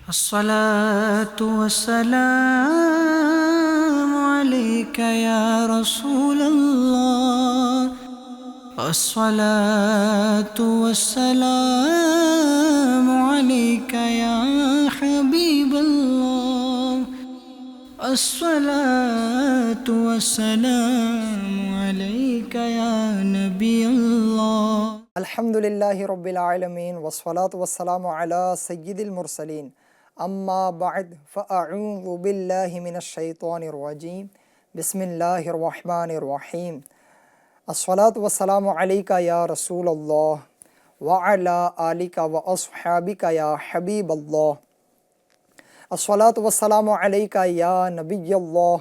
الصلاة والسلام عليك يا رسول الله. الصلاة والسلام عليك يا حبيب الله. الصلاة والسلام عليك يا نبي الله. الحمد للہ رب العالمین والصلاة والسلام علی سید المرسلین اما بعد فاعوذ باللہ من الشیطان الرجیم بسم اللہ الرحمن الرحیم. الصلاة والسلام علیکہ یا رسول اللہ وعلی آلکہ واصحابکہ یا حبیب اللہ. الصلاة والسلام علیکہ یا نبی اللہ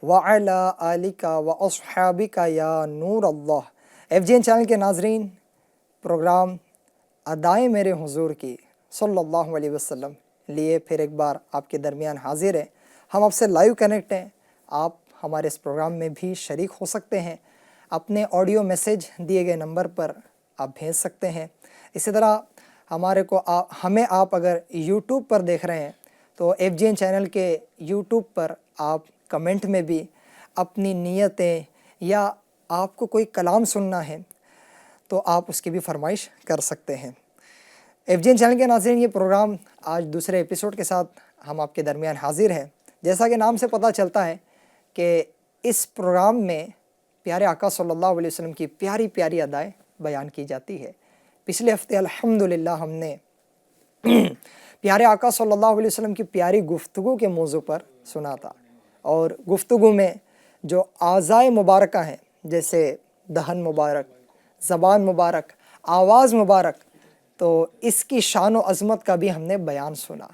وعلی آلکہ واصحابکہ یا نور اللہ. FGN چینل کے ناظرین، پروگرام ادائیں میرے حضور کی صلی اللہ علیہ وسلم لیے پھر ایک بار آپ کے درمیان حاضر ہے. ہم آپ سے لائیو کنیکٹ ہیں. آپ ہمارے اس پروگرام میں بھی شریک ہو سکتے ہیں. اپنے آڈیو میسیج دیے گئے نمبر پر آپ بھیج سکتے ہیں. اسی طرح ہمیں آپ اگر یوٹیوب پر دیکھ رہے ہیں تو FGN چینل کے یوٹیوب پر آپ کمنٹ میں بھی اپنی نیتیں یا آپ کو کوئی کلام سننا ہے تو آپ اس کی بھی فرمائش کر سکتے ہیں. FGN چینل کے ناظرین، یہ پروگرام آج دوسرے ایپیسوڈ کے ساتھ ہم آپ کے درمیان حاضر ہیں. جیسا کہ نام سے پتہ چلتا ہے کہ اس پروگرام میں پیارے آقا صلی اللہ علیہ وسلم کی پیاری پیاری ادائیں بیان کی جاتی ہے. پچھلے ہفتے الحمدللہ ہم نے پیارے آقا صلی اللہ علیہ وسلم کی پیاری گفتگو کے موضوع پر سنا تھا، اور گفتگو میں جو اعضائے مبارکہ ہیں جیسے دہن مبارک، زبان مبارک، آواز مبارک، تو اس کی شان و عظمت کا بھی ہم نے بیان سنا.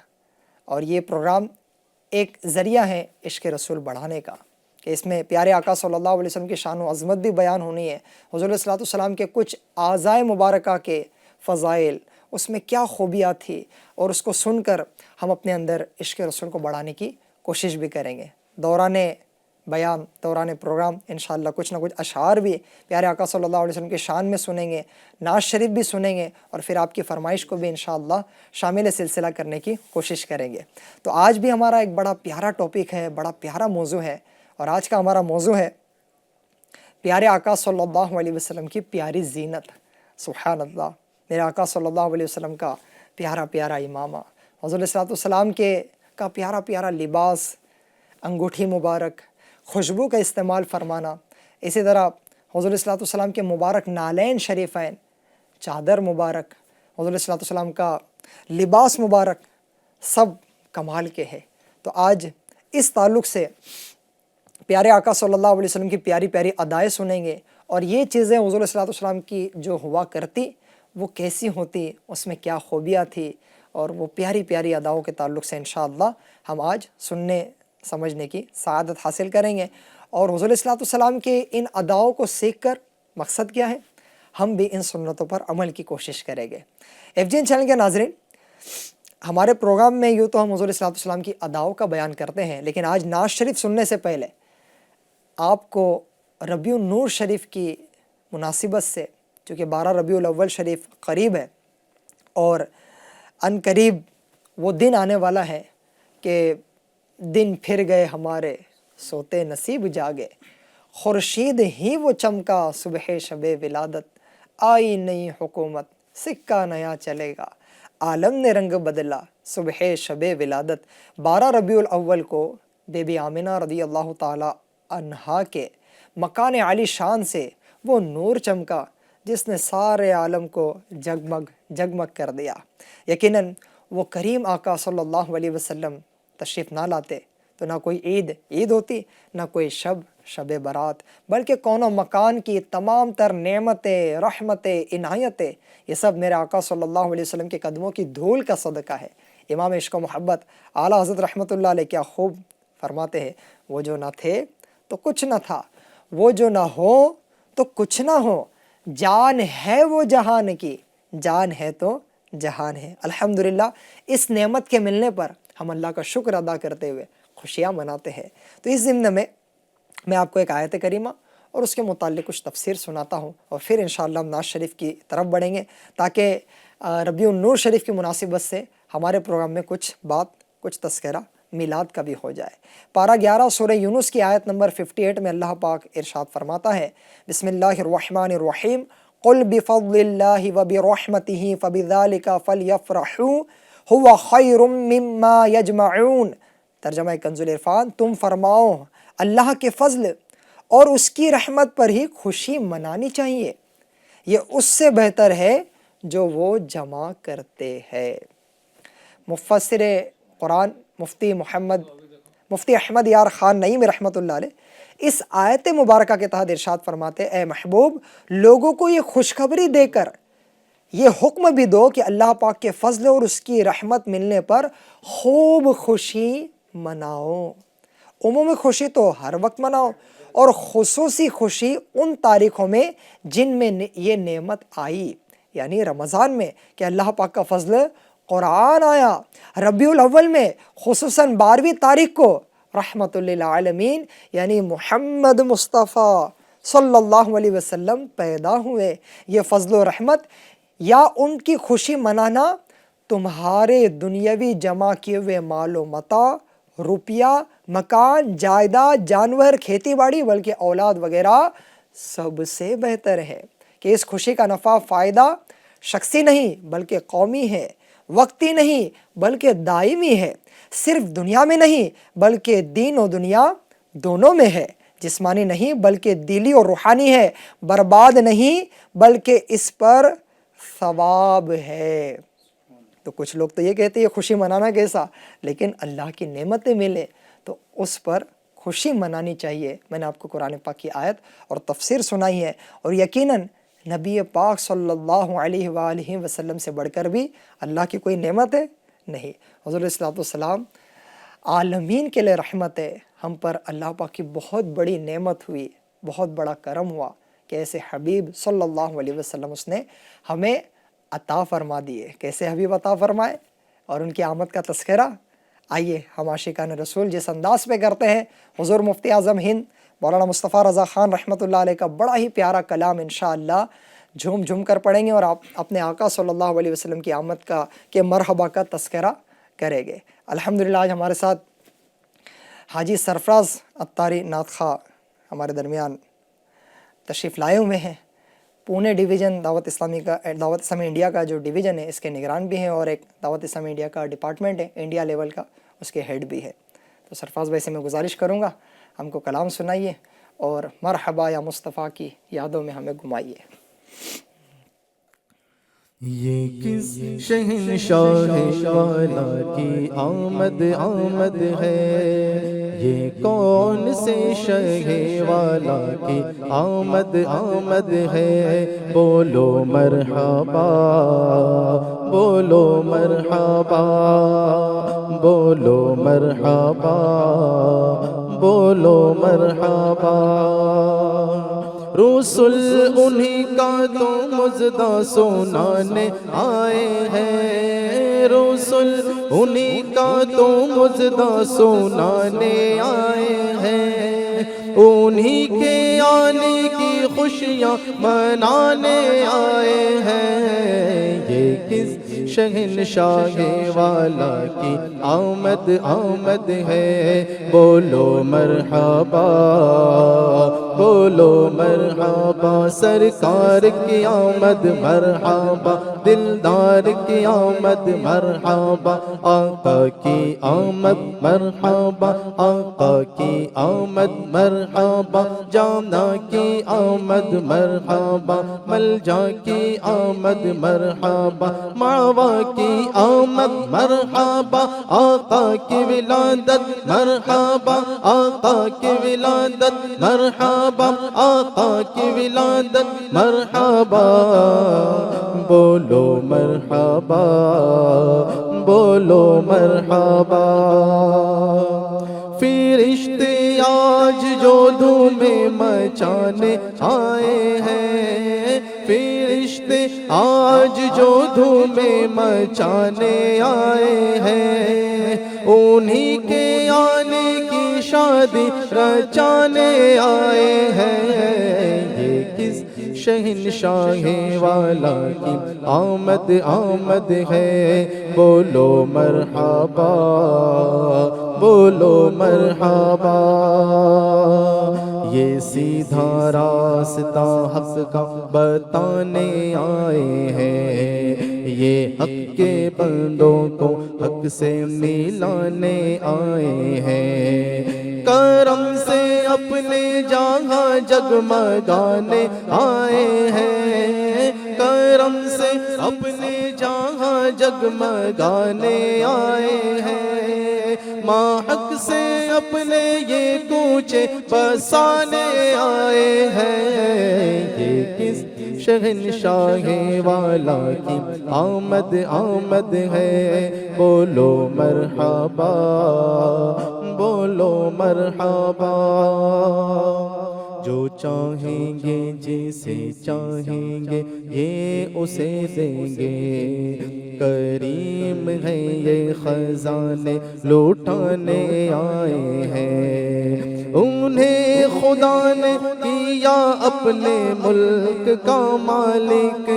اور یہ پروگرام ایک ذریعہ ہے عشق رسول بڑھانے کا، کہ اس میں پیارے آقا صلی اللہ علیہ وسلم کی شان و عظمت بھی بیان ہونی ہے. حضور صلی اللہ علیہ وسلم کے کچھ اعضائے مبارکہ کے فضائل، اس میں کیا خوبیات تھی، اور اس کو سن کر ہم اپنے اندر عشق رسول کو بڑھانے کی کوشش بھی کریں گے. دوران بیان، دوران پروگرام انشاءاللہ کچھ نہ کچھ اشعار بھی پیارے آقا صلی اللہ علیہ وسلم کی شان میں سنیں گے، نعت شریف بھی سنیں گے، اور پھر آپ کی فرمائش کو بھی انشاءاللہ شامل سلسلہ کرنے کی کوشش کریں گے. تو آج بھی ہمارا ایک بڑا پیارا ٹاپک ہے، بڑا پیارا موضوع ہے، اور آج کا ہمارا موضوع ہے پیارے آقا صلی اللہ علیہ وسلم کی پیاری زینت. سبحان اللہ، میرے آقا صلی اللہ علیہ وسلم کا پیارا پیارا امامہ، حضور صلی اللہ علیہ وسلم کا پیارا پیارا لباس، انگوٹھی مبارک، خوشبو کا استعمال فرمانا. اسی طرح حضور صلی اللہ علیہ وسلم کے مبارک نالین شریفین، چادر مبارک، حضور صلی اللہ علیہ وسلم کا لباس مبارک، سب کمال کے ہے. تو آج اس تعلق سے پیارے آقا صلی اللہ علیہ وسلم کی پیاری پیاری ادائیں سنیں گے، اور یہ چیزیں حضور صلی اللہ علیہ وسلم کی جو ہوا کرتی وہ کیسی ہوتی، اس میں کیا خوبیاں تھی، اور وہ پیاری پیاری اداؤں کے تعلق سے انشاءاللہ ہم آج سننے سمجھنے کی سعادت حاصل کریں گے. اور حضور صلی اللہ علیہ وسلم کے ان اداؤں کو سیکھ کر مقصد کیا ہے؟ ہم بھی ان سنتوں پر عمل کی کوشش کریں گے. FGN چینل کے ناظرین، ہمارے پروگرام میں یوں تو ہم حضور صلی اللہ علیہ وسلم کی اداؤں کا بیان کرتے ہیں، لیکن آج نعت شریف سننے سے پہلے آپ کو ربیع النور شریف کی مناسبت سے، چونکہ 12 ربیع الاول شریف قریب ہے، اور ان قریب وہ دن آنے والا ہے کہ دن پھر گئے ہمارے سوتے نصیب جاگے، خورشید ہی وہ چمکا صبح شب ولادت، آئی نئی حکومت سکہ نیا چلے گا، عالم نے رنگ بدلا صبح شب ولادت. 12 ربیع الاول کو بی بی آمنہ رضی اللہ تعالی عنہا کے مکان عالی شان سے وہ نور چمکا جس نے سارے عالم کو جگمگ جگمگ کر دیا. یقیناً وہ کریم آقا صلی اللہ علیہ وسلم تشریف نہ لاتے تو نہ کوئی عید ہوتی، نہ کوئی شب برات، بلکہ کون و مکان کی تمام تر نعمتیں، رحمتیں، عنایتیں، یہ سب میرے آقا صلی اللہ علیہ وسلم کے قدموں کی دھول کا صدقہ ہے. امام عشق و محبت اعلیٰ حضرت رحمۃ اللہ علیہ کیا خوب فرماتے ہیں، وہ جو نہ تھے تو کچھ نہ تھا، وہ جو نہ ہو تو کچھ نہ ہو، جان ہے وہ جہان کی، جان ہے تو جہان ہے. الحمدللہ اس نعمت کے ملنے پر ہم اللہ کا شکر ادا کرتے ہوئے خوشیاں مناتے ہیں. تو اس ضمن میں آپ کو ایک آیت کریمہ اور اس کے متعلق کچھ تفسیر سناتا ہوں، اور پھر انشاءاللہ ہم نعت شریف کی طرف بڑھیں گے، تاکہ ربیع النور شریف کی مناسبت سے ہمارے پروگرام میں کچھ تذکرہ میلاد کا بھی ہو جائے۔ پارہ 11 سورہ یونس کی آیت نمبر 58 میں اللہ پاک ارشاد فرماتا ہے، بسم اللہ الرحمن الرحیم، قل بفضل اللہ وبرحمتہ فبذلک فلیفرحوا هو خیر مما یجمعون۔ ترجمہ کنز العرفان، تم فرماؤ اللہ کے فضل اور اس کی رحمت پر ہی خوشی منانی چاہیے، یہ اس سے بہتر ہے جو وہ جمع کرتے ہیں۔ مفسر قرآن مفتی احمد یار خان نعیم رحمۃ اللہ علیہ اس آیت مبارکہ کے تحت ارشاد فرماتے، اے محبوب، لوگوں کو یہ خوشخبری دے کر یہ حکم بھی دو کہ اللہ پاک کے فضل اور اس کی رحمت ملنے پر خوب خوشی مناؤ۔ عمومی خوشی تو ہر وقت مناؤ، اور خصوصی خوشی ان تاریخوں میں جن میں یہ نعمت آئی، یعنی رمضان میں کہ اللہ پاک کا فضل، قرآن آیا، ربیع الاول میں خصوصاً 12ویں تاریخ کو رحمت للعالمین یعنی محمد مصطفیٰ صلی اللہ علیہ وسلم پیدا ہوئے۔ یہ فضل و رحمت یا ان کی خوشی منانا تمہارے دنیاوی جمع کیے ہوئے مال و متاع، روپیہ، مکان، جائیداد، جانور، کھیتی باڑی، بلکہ اولاد وغیرہ سب سے بہتر ہے کہ اس خوشی کا نفع فائدہ شخصی نہیں بلکہ قومی ہے، وقتی نہیں بلکہ دائمی ہے، صرف دنیا میں نہیں بلکہ دین و دنیا دونوں میں ہے، جسمانی نہیں بلکہ دلی اور روحانی ہے، برباد نہیں بلکہ اس پر ثواب ہے۔ تو کچھ لوگ تو یہ کہتے ہیں خوشی منانا کیسا، لیکن اللہ کی نعمتیں ملے تو اس پر خوشی منانی چاہیے۔ میں نے آپ کو قرآن پاک کی آیت اور تفسیر سنائی ہے، اور یقیناً نبی پاک صلی اللہ علیہ وآلہ وسلم سے بڑھ کر بھی اللہ کی کوئی نعمت ہے نہیں۔ حضور صلی اللہ علیہ وسلم عالمین کے لیے رحمت ہے، ہم پر اللہ پاک کی بہت بڑی نعمت ہوئی، بہت بڑا کرم ہوا کہ ایسے حبیب صلی اللہ علیہ وسلم اس نے ہمیں عطا فرما دیے۔ کیسے حبیب عطا فرمائے اور ان کی آمد کا تذکرہ، آئیے ہم عاشقان رسول جس انداز پہ کرتے ہیں، حضور مفتی اعظم ہند مولانا مصطفیٰ رضا خان رحمۃ اللہ علیہ کا بڑا ہی پیارا کلام انشاءاللہ جھوم جھوم کر پڑھیں گے، اور آپ اپنے آقا صلی اللہ علیہ وسلم کی آمد کے مرحبا کا تذکرہ کریں گے۔ الحمدللہ آج ہمارے ساتھ حاجی سرفراز عطاری نعت خواہ ہمارے درمیان تشریف لائے ہوئے ہیں۔ پونے ڈویژن دعوت اسلامی انڈیا کا جو ڈویژن ہے اس کے نگران بھی ہیں، اور ایک دعوت اسلامی انڈیا کا ڈپارٹمنٹ ہے انڈیا لیول کا، اس کے ہیڈ بھی ہے۔ تو سرفراز بھائی سے میں گزارش کروں گا ہم کو کلام سنائیے اور مرحبا یا مصطفیٰ کی یادوں میں ہمیں گھمائیے۔ یہ کس شہنشاہ والا کی آمد ہے، یہ کون سے شہ والا کی آمد ہے، بولو مرحبا بولو مرحبا بولو مرحبا بولو مرحبا۔ رسول انہی کا تو مزدہ سنانے آئے ہیں، رسول انہی کا تو مزدہ سنانے آئے ہیں، انہی کے آنے کی خوشیاں منانے آئے ہیں۔ یہ کس شہنشاہ والا کی آمد ہے، بولو مرحبا بولو مرحبا۔ سرکار کی آمد مرحبا، دلدار کی آمد مرحبا، آقا کی آمد مرحبا آقا کی آمد مرحبا، جانا کی آمد مرحبا، ملجا کی آمد مرحبا، معوا کی آمد مرحبا، آقا کی ولادت مرحبا آقا کی ولادت مرحبا، آقا کی ولادت مرحبا، بولو مرحبا بولو مرحبا۔ فرشتے آج جو دھومیں مچانے آئے ہیں، فرشتے آج جو دھومیں مچانے آئے ہیں، انہی کے آنے کی شادی رچانے آئے ہیں۔ یہ کس شہنشاہ والا کی آمد آمد ہے، بولو مرحبا بولو مرحبا۔ یہ سیدھا راستہ حق کا بتانے آئے ہیں، یہ حق کے بندوں کو حق سے ملانے آئے ہیں، کرم سے اپنے جہاں جگمگانے آئے ہیں، کرم سے اپنے جہاں جگمگانے آئے ہیں، ماں حق سے اپنے یہ کوچے بسانے آئے ہیں۔ یہ کس شہنشاہ والا کی آمد آمد ہے، بولو مرحبا بولو مرحبا۔ جو چاہیں گے جسے چاہیں گے یہ اسے دیں گے، کریم ہے یہ خزانے لوٹانے آئے ہیں، انہیں خدا نے کیا اپنے ملک کا مالک،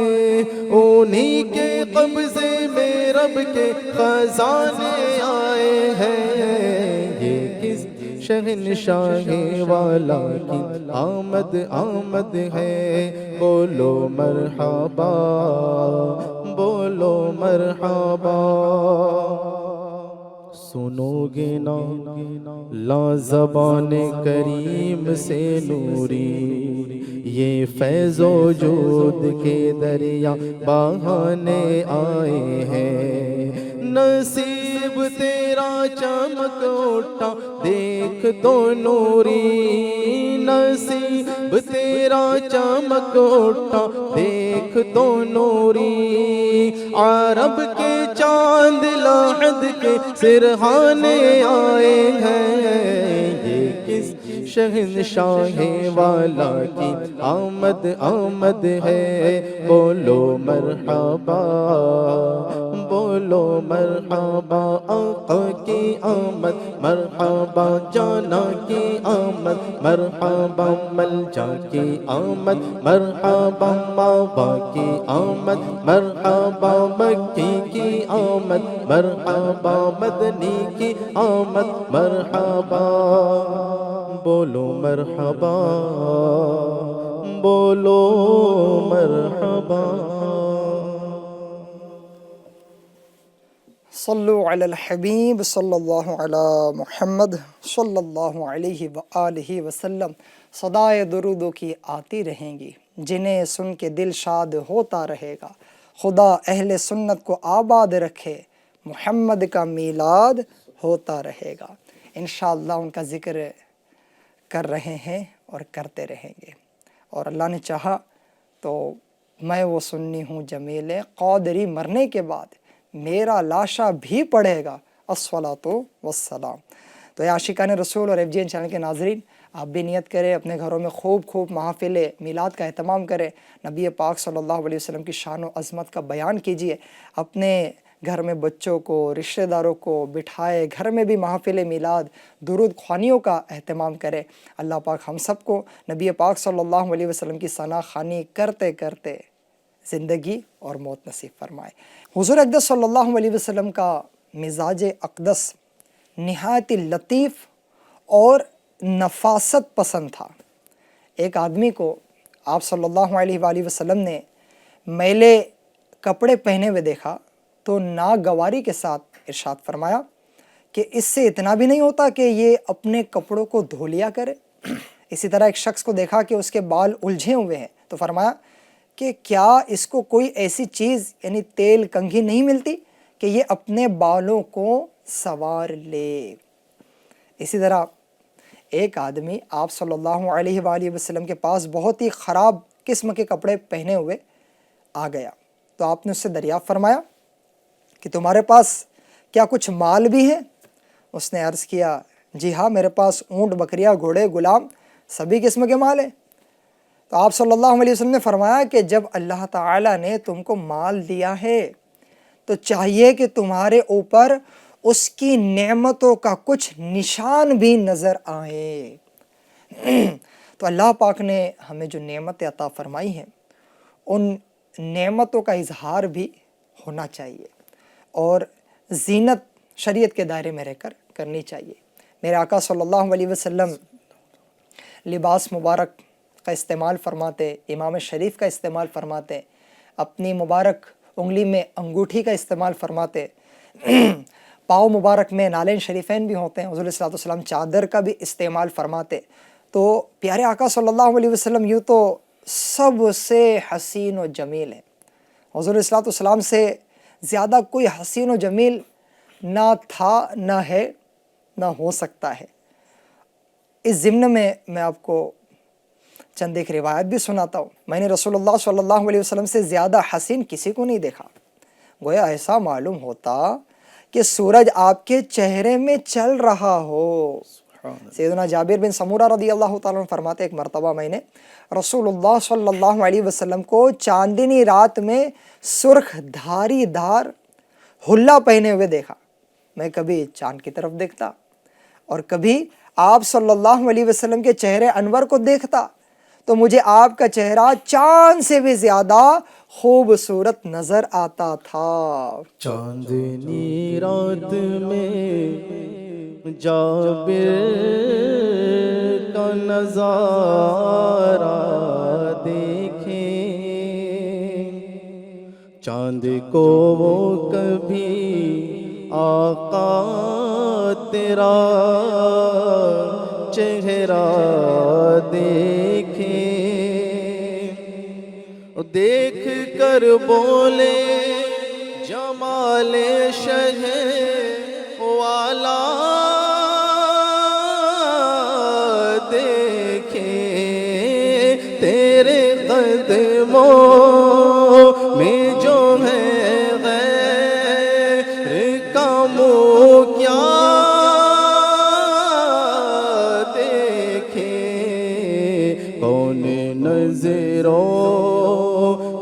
انہی کے قبضے میں رب کے خزانے آئے ہیں۔ یہ کس شہنشاہ والا کی آمد آمد ہے، بولو مرحبا بولو مرحبا۔ سنو گے نا لا زبان کریم سے نوری، یہ فیض و جود کے دریا بہانے آئے ہیں، نصیب تیرا چمک اٹھا دیکھ تو نوری، نصیب تیرا چمک اٹھا دیکھ تو نوری، عرب کے چاند لاحد کے سرہانے آئے ہیں۔ یہ کس شہنشاہ والا کی آمد آمد ہے، بولو مرحبا بولو مرحبا۔ آقا کی آمد مرحبا، جانا کی آمد مرحبا، ملجا کی آمد مرحبا، بابا کی آمد مرحبا، مکی کی آمد مرحبا، مدنی کی آمد مرحبا، بولو مرحبا بولو مرحبا۔ صلو علی الحبیب صلی اللہ علی محمد صلی اللہ علیہ وآلہ وسلم۔ صدائے درودوں کی آتی رہیں گی، جنہیں سن کے دل شاد ہوتا رہے گا، خدا اہل سنت کو آباد رکھے، محمد کا میلاد ہوتا رہے گا۔ انشاءاللہ ان کا ذکر کر رہے ہیں اور کرتے رہیں گے، اور اللہ نے چاہا تو میں وہ سنی ہوں جمیل قادری مرنے کے بعد میرا لاشا بھی پڑھے گا الصلاۃ والسلام۔ تو اے عاشقان رسول اور FGN چینل کے ناظرین، آپ بھی نیت کریں، اپنے گھروں میں خوب محافل میلاد کا اہتمام کریں، نبی پاک صلی اللہ علیہ وسلم کی شان و عظمت کا بیان کیجئے، اپنے گھر میں بچوں کو رشتہ داروں کو بٹھائے، گھر میں بھی محافل میلاد درود خوانیوں کا اہتمام کرے۔ اللہ پاک ہم سب کو نبی پاک صلی اللہ علیہ وسلم کی ثنا خوانی کرتے کرتے زندگی اور موت نصیب فرمائے۔ حضور اقدس صلی اللہ علیہ وسلم کا مزاج اقدس نہایت لطیف اور نفاست پسند تھا۔ ایک آدمی کو آپ صلی اللہ علیہ وآلہ وسلم نے میلے کپڑے پہنے ہوئے دیکھا تو ناگواری کے ساتھ ارشاد فرمایا کہ اس سے اتنا بھی نہیں ہوتا کہ یہ اپنے کپڑوں کو دھو لیا کرے۔ اسی طرح ایک شخص کو دیکھا کہ اس کے بال الجھے ہوئے ہیں تو فرمایا کہ کیا اس کو کوئی ایسی چیز یعنی تیل کنگھی نہیں ملتی کہ یہ اپنے بالوں کو سنوار لے۔ اسی طرح ایک آدمی آپ صلی اللہ علیہ وآلہ وسلم کے پاس بہت ہی خراب قسم کے کپڑے پہنے ہوئے آ گیا تو آپ نے اس سے دریافت فرمایا کہ تمہارے پاس کیا کچھ مال بھی ہے؟ اس نے عرض کیا جی ہاں، میرے پاس اونٹ، بکریاں، گھوڑے، غلام سبھی قسم کے مال ہیں۔ تو آپ صلی اللہ علیہ وسلم نے فرمایا کہ جب اللہ تعالیٰ نے تم کو مال دیا ہے تو چاہیے کہ تمہارے اوپر اس کی نعمتوں کا کچھ نشان بھی نظر آئے۔ تو اللہ پاک نے ہمیں جو نعمتیں عطا فرمائی ہیں ان نعمتوں کا اظہار بھی ہونا چاہیے اور زینت شریعت کے دائرے میں رہ کر کرنی چاہیے۔ میرے آقا صلی اللہ علیہ وسلم لباس مبارک کا استعمال فرماتے، امام شریف کا استعمال فرماتے، اپنی مبارک انگلی میں انگوٹھی کا استعمال فرماتے، پاؤں مبارک میں نالین شریفین بھی ہوتے ہیں، حضور صلی اللہ علیہ وسلم چادر کا بھی استعمال فرماتے۔ تو پیارے آقا صلی اللہ علیہ وسلم یوں تو سب سے حسین و جمیل ہیں، حضور صلی اللہ علیہ وسلم سے زیادہ کوئی حسین و جمیل نہ تھا، نہ ہے، نہ ہو سکتا ہے۔ اس ضمن میں آپ کو چند ایک روایت بھی سناتا ہوں۔ میں نے رسول اللہ صلی اللہ علیہ وسلم سے زیادہ حسین کسی کو نہیں دیکھا، گویا ایسا معلوم ہوتا کہ سورج آپ کے چہرے میں چل رہا ہو۔ سیدنا جابر بن سمورہ رضی اللہ تعالیٰ عنہ فرماتے، ایک مرتبہ میں نے رسول اللہ صلی اللہ علیہ وسلم کو چاندنی رات میں سرخ دھاری دھار حلہ پہنے ہوئے دیکھا۔ میں کبھی چاند کی طرف دیکھتا اور کبھی آپ صلی اللہ علیہ وسلم کے چہرے انور کو دیکھتا تو مجھے آپ کا چہرہ چاند سے بھی زیادہ خوبصورت نظر آتا تھا۔ چاندنی رات میں جابر کا نظارہ دیکھیں، چاند کو وہ کبھی آقا تیرا چہرہ دیکھیں، دیکھ کر بولے جمال شہ والا دیکھیں، تیرے قدموں میں جو ہے غیر کا منہ کیا دیکھیں، کون نظروں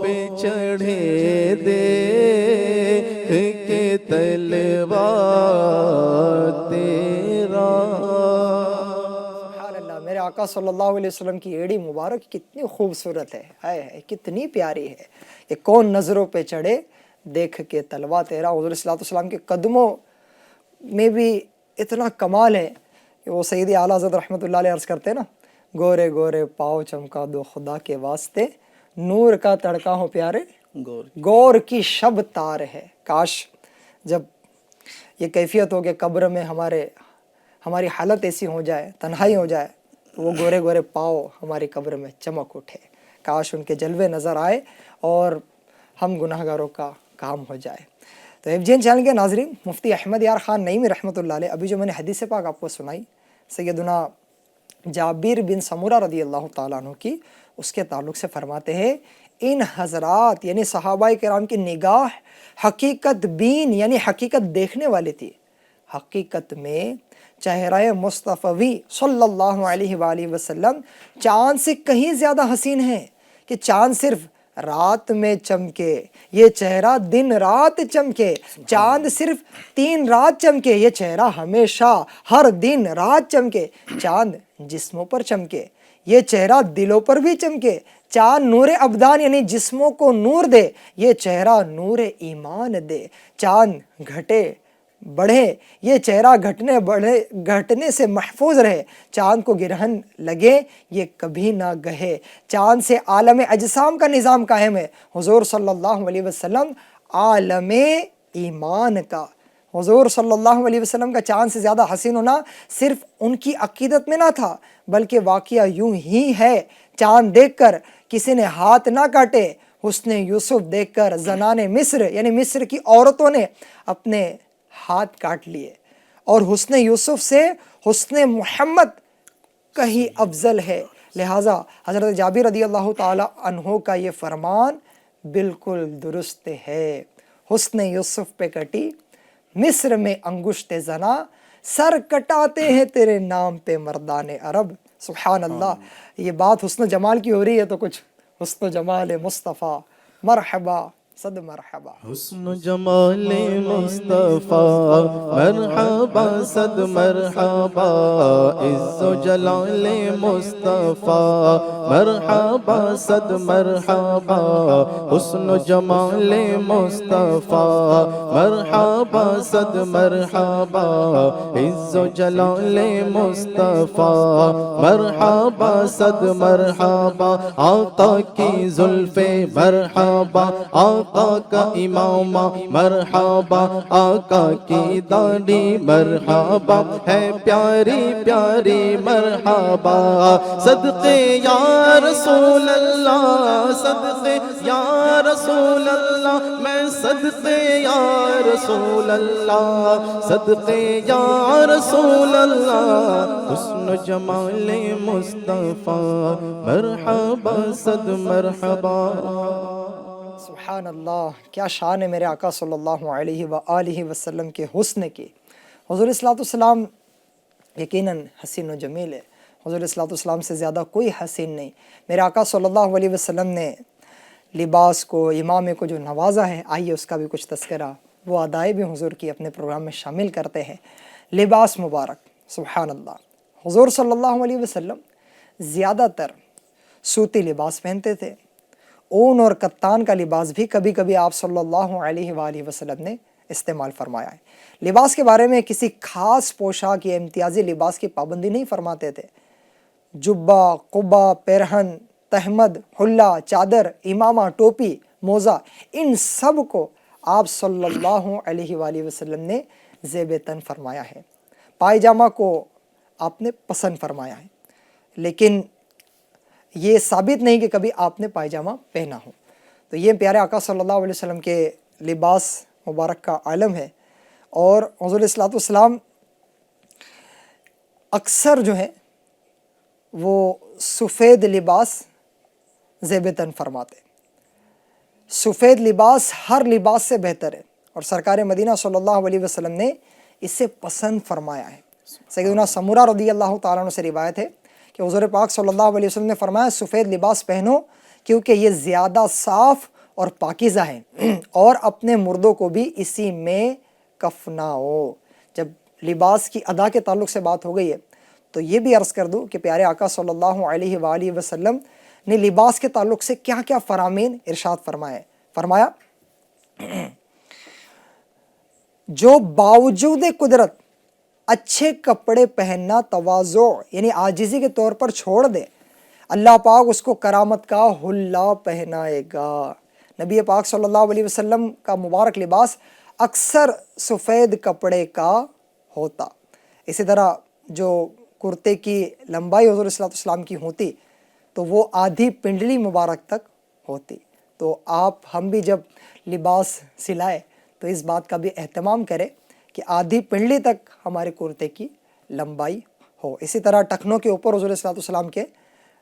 پہ چڑھے دیکھ کے طلبہ تیرا۔ سبحان اللہ، میرے آقا صلی اللہ علیہ وسلم کی ایڑی مبارک کتنی خوبصورت ہے، ہائے کتنی پیاری ہے، یہ کون نظروں پہ چڑھے دیکھ کے طلبہ تیرا۔ حضور صلی اللہ علیہ وسلم کے قدموں میں بھی اتنا کمال ہے کہ وہ سید اعلیٰ حضرت رحمۃ اللہ علیہ عرض کرتے ہیں نا، گورے گورے پاؤ چمکا دو خدا کے واسطے، نور کا تڑکا ہو پیارے گور کی شب تار ہے۔ کاش جب یہ کیفیت ہو کہ قبر میں ہماری حالت ایسی ہو جائے، تنہائی ہو جائے، تو وہ گورے گورے پاؤ ہماری قبر میں چمک اٹھے، کاش ان کے جلوے نظر آئے اور ہم گناہ گاروں کا کام ہو جائے۔ تو ایف جی این چینل کے ناظرین، مفتی احمد یار خان نعیمی رحمۃ اللہ علیہ ابھی جو میں نے حدیث پاک آپ کو سنائی سیدنا جابر بن سمورہ رضی اللہ تعالیٰ عنہ کی، اس کے تعلق سے فرماتے ہیں ان حضرات یعنی صحابہ کرام کی نگاہ حقیقت بین یعنی حقیقت دیکھنے والی تھی، حقیقت میں چہرہ مصطفی صلی اللہ علیہ وآلہ وسلم چاند سے کہیں زیادہ حسین ہے کہ چاند صرف رات میں چمکے، یہ چہرہ دن رات چمکے، چاند صرف 3 رات چمکے، یہ چہرہ ہمیشہ ہر دن رات چمکے، چاند جسموں پر چمکے، یہ چہرہ دلوں پر بھی چمکے، چاند نور ابدان یعنی جسموں کو نور دے، یہ چہرہ نور ایمان دے، چاند گھٹے بڑھے، یہ چہرہ گھٹنے سے محفوظ رہے، چاند کو گرہن لگے یہ کبھی نہ گہے، چاند سے عالم اجسام کا نظام قائم ہے۔ حضور صلی اللہ علیہ وسلم عالم ایمان کا، حضور صلی اللہ علیہ وسلم کا چاند سے زیادہ حسین ہونا صرف ان کی عقیدت میں نہ تھا، بلکہ واقعہ یوں ہی ہے، چاند دیکھ کر کسی نے ہاتھ نہ کاٹے، حسن یوسف دیکھ کر زنان مصر یعنی مصر کی عورتوں نے اپنے ہاتھ کاٹ لیے، اور حسن یوسف سے حسن محمد کہیں افضل ہے، لہٰذا حضرت جابر رضی اللہ تعالی عنہ کا یہ فرمان بالکل درست ہے۔ حسن یوسف پہ کٹی مصر میں انگشت زنا، سر کٹاتے ہیں تیرے نام پہ مردان عرب۔ سبحان اللہ، یہ بات حسن و جمال کی ہو رہی ہے تو کچھ حسن و جمال مصطفیٰ، مرحبا صد مرحبا. حسن جمال مصطفیٰ مرحبا صد مرحبا، عز و جلال مصطفیٰ مرحبا صد مرحبا، حسن و جمال مصطفیٰ مرحبا صد مرحبا، عز و جلال مصطفیٰ مرحبا صد مرحبا، آقا کی زلف مرحبا، آقا کا امامہ مرحبا، آقا کی داڑھی مرحبا، ہے پیاری پیاری مرحبا، صدقے یا رسول اللہ، صدقے یا رسول اللہ، میں صدقے یا رسول اللہ، صدقے یا رسول اللہ، حسن جمال مصطفیٰ مرحبا صد مرحبا. سبحان اللہ، کیا شان ہے میرے آقا صلی اللہ علیہ وآلہ وسلم کے حسن کی. حضور صلی اللہ علیہ وسلم یقیناً حسین و جمیل ہے. حضور صلی اللہ علیہ وسلم سے زیادہ کوئی حسین نہیں. میرے آقا صلی اللہ علیہ وسلم نے لباس کو، امامے کو جو نوازا ہے، آئیے اس کا بھی کچھ تذکرہ وہ ادائے بھی حضور کی اپنے پروگرام میں شامل کرتے ہیں. لباس مبارک، سبحان اللہ. حضور صلی اللہ علیہ وسلم زیادہ تر سوتی لباس پہنتے تھے. اون اور کتان کا لباس بھی کبھی کبھی آپ صلی اللہ علیہ وآلہ وسلم نے استعمال فرمایا ہے. لباس کے بارے میں کسی خاص پوشاک یا امتیازی لباس کی پابندی نہیں فرماتے تھے. جبہ، قبہ، پیرہن، تہمد، حلہ، چادر، امامہ، ٹوپی، موزہ، ان سب کو آپ صلی اللہ علیہ وآلہ وسلم نے زیب تن فرمایا ہے. پائجامہ کو آپ نے پسند فرمایا ہے، لیکن یہ ثابت نہیں کہ کبھی آپ نے پائجامہ پہنا ہو. تو یہ پیارے آقا صلی اللہ علیہ وسلم کے لباس مبارک کا عالم ہے. اور حضور صلی اللہ علیہ وسلم اکثر جو ہے وہ سفید لباس زیب تن فرماتے. سفید لباس ہر لباس سے بہتر ہے، اور سرکار مدینہ صلی اللہ علیہ وسلم نے اسے پسند فرمایا ہے. سیدنا سمورہ رضی اللہ تعالیٰ عنہ سے روایت ہے کہ حضور پاک صلی اللہ علیہ وسلم نے فرمایا سفید لباس پہنو کیونکہ یہ زیادہ صاف اور پاکیزہ ہے، اور اپنے مردوں کو بھی اسی میں کفناؤ. جب لباس کی ادا کے تعلق سے بات ہو گئی ہے تو یہ بھی عرض کر دوں کہ پیارے آقا صلی اللہ علیہ وآلہ وسلم نے لباس کے تعلق سے کیا کیا فرامین ارشاد فرمایا. جو باوجود قدرت اچھے کپڑے پہننا تواضع یعنی عاجزی کے طور پر چھوڑ دے، اللہ پاک اس کو کرامت کا حلہ پہنائے گا. نبی پاک صلی اللہ علیہ وسلم کا مبارک لباس اکثر سفید کپڑے کا ہوتا. اسی طرح جو کرتے کی لمبائی حضور صلی اللہ علیہ وسلم کی ہوتی تو وہ آدھی پنڈلی مبارک تک ہوتی. تو ہم بھی جب لباس سلائے تو اس بات کا بھی اہتمام کریں کہ آدھی پنڈلی تک ہمارے کرتے کی لمبائی ہو. اسی طرح ٹخنوں کے اوپر حضور صلی اللہ علیہ وسلم کے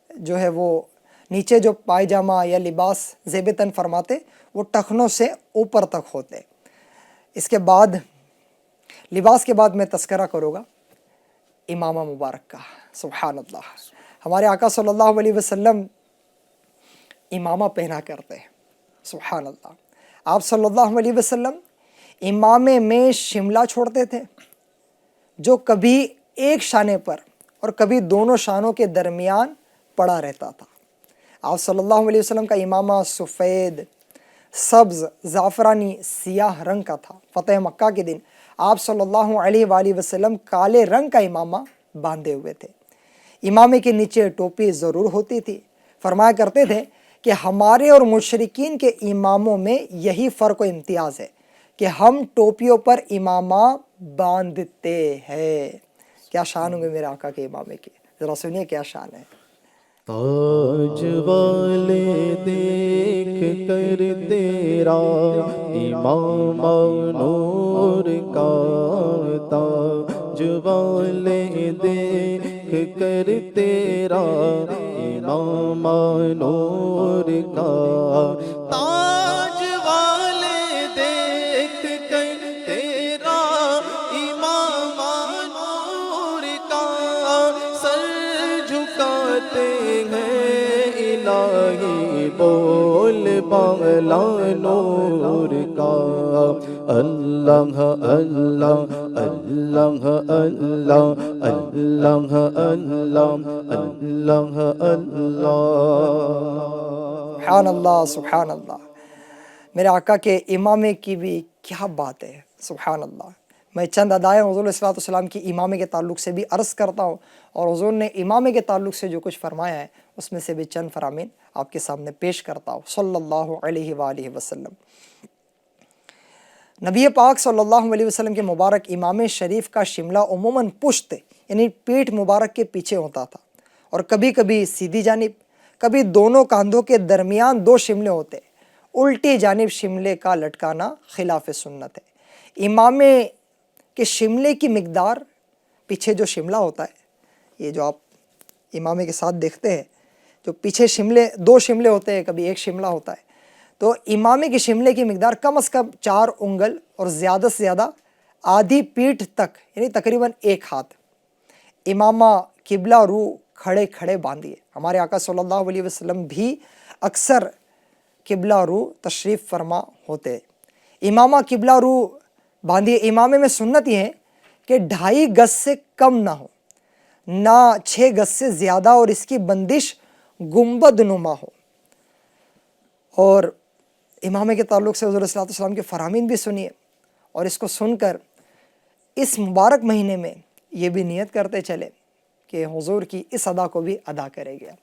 جو ہے وہ نیچے جو پائجامہ یا لباس زیب تن فرماتے وہ ٹخنوں سے اوپر تک ہوتے. اس کے بعد لباس کے بعد میں تذکرہ کروں گا امامہ مبارک کا. سبحان اللہ، ہمارے آقا صلی اللہ علیہ وسلم امامہ پہنا کرتے ہیں. سبحان اللہ، آپ صلی اللہ علیہ وسلم امامے میں شملہ چھوڑتے تھے جو کبھی ایک شانے پر اور کبھی دونوں شانوں کے درمیان پڑا رہتا تھا. آپ صلی اللہ علیہ وسلم کا امامہ سفید، سبز، زعفرانی، سیاہ رنگ کا تھا. فتح مکہ کے دن آپ صلی اللہ علیہ وآلہ وسلم کالے رنگ کا امامہ باندھے ہوئے تھے. امامے کے نیچے ٹوپی ضرور ہوتی تھی. فرمایا کرتے تھے کہ ہمارے اور مشرکین کے اماموں میں یہی فرق و امتیاز ہے کہ ہم ٹوپیوں پر امامہ باندھتے ہیں. کیا شان ہوں گے میرے آقا کے امامے کی، ذرا سنیے کیا شان ہے. تاج والے دیکھ کر تیرا امامہ نور کا، تاج والے دیکھ کر تیرا امامہ نور کا، تاج والے دیکھ کر تیرا امامہ نور کا، سر جھکاتے ہیں الہی بول والا نور کا اللہ اللہ اللہ اللہ اللہ اللہ اللہ سبحان اللہ سبحان اللہ۔ میرے آقا کے امامے کی بھی کیا بات ہے، سبحان اللہ۔ میں چند ادائیں حضور علیہ الصلوۃ والسلام کی امامے کے تعلق سے بھی عرض کرتا ہوں، اور حضور نے امامے کے تعلق سے جو کچھ فرمایا ہے اس میں سے بھی چند فرامین آپ کے سامنے پیش کرتا ہوں صلی اللہ علیہ وآلہ وسلم۔ نبی پاک صلی اللہ علیہ وسلم کے مبارک امامے شریف کا شملہ عموماً پشت یعنی پیٹھ مبارک کے پیچھے ہوتا تھا، اور کبھی کبھی سیدھی جانب، کبھی دونوں کاندھوں کے درمیان دو شملے ہوتے۔ الٹی جانب شملے کا لٹکانا خلاف سنت ہے۔ امامے کے شملے کی مقدار، پیچھے جو شملہ ہوتا ہے، یہ جو آپ امامے کے ساتھ دیکھتے ہیں، جو پیچھے دو شملے ہوتے ہیں، کبھی ایک شملہ ہوتا ہے، تو امامے کے شملے کی مقدار کم از کم 4 انگل اور زیادہ سے زیادہ آدھی پیٹھ تک یعنی تقریباً 1 ہاتھ۔ امامہ قبلہ رو کھڑے کھڑے باندھیے۔ ہمارے آقا صلی اللہ علیہ وسلم بھی اکثر قبلہ رو تشریف فرما ہوتے۔ امامہ قبلہ رو باندھیے۔ امامے میں سنت یہ ہے کہ 2.5 گز سے کم نہ ہو، نہ 6 گز سے زیادہ، اور اس کی بندش گنبد نما ہو۔ اور امامے کے تعلق سے حضور صلی اللہ علیہ وسلم کے فرامین بھی سنیے، اور اس کو سن کر اس مبارک مہینے میں یہ بھی نیت کرتے چلے کہ حضور کی اس ادا کو بھی ادا کرے گا۔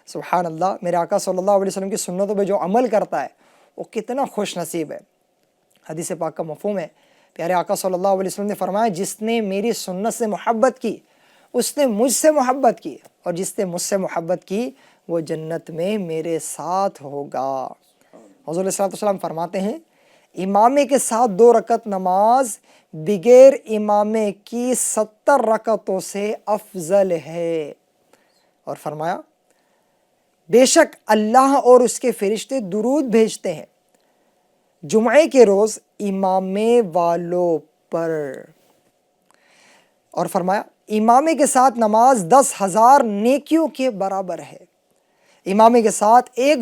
سبحان اللہ۔ میرے آقا صلی اللہ علیہ وسلم کی سنتوں پہ جو عمل کرتا ہے وہ کتنا خوش نصیب ہے۔ حدیث پاک کا مفہوم ہے، پیارے آقا صلی اللہ علیہ وسلم نے فرمایا، جس نے میری سنت سے محبت کی اس نے مجھ سے محبت کی، اور جس نے مجھ سے محبت کی وہ جنت میں میرے ساتھ ہوگا۔ حضور صلی اللہ علیہ وسلم فرماتے ہیں، امامے کے ساتھ 2 رکعت نماز بغیر امامے کی 70 رکعتوں سے افضل ہے۔ اور فرمایا، بے شک اللہ اور اس کے فرشتے درود بھیجتے ہیں جمعے کے روز امامے والوں پر۔ اور فرمایا، امامے کے ساتھ نماز 10,000 نیکیوں کے برابر ہے۔ امامے کے ساتھ ایک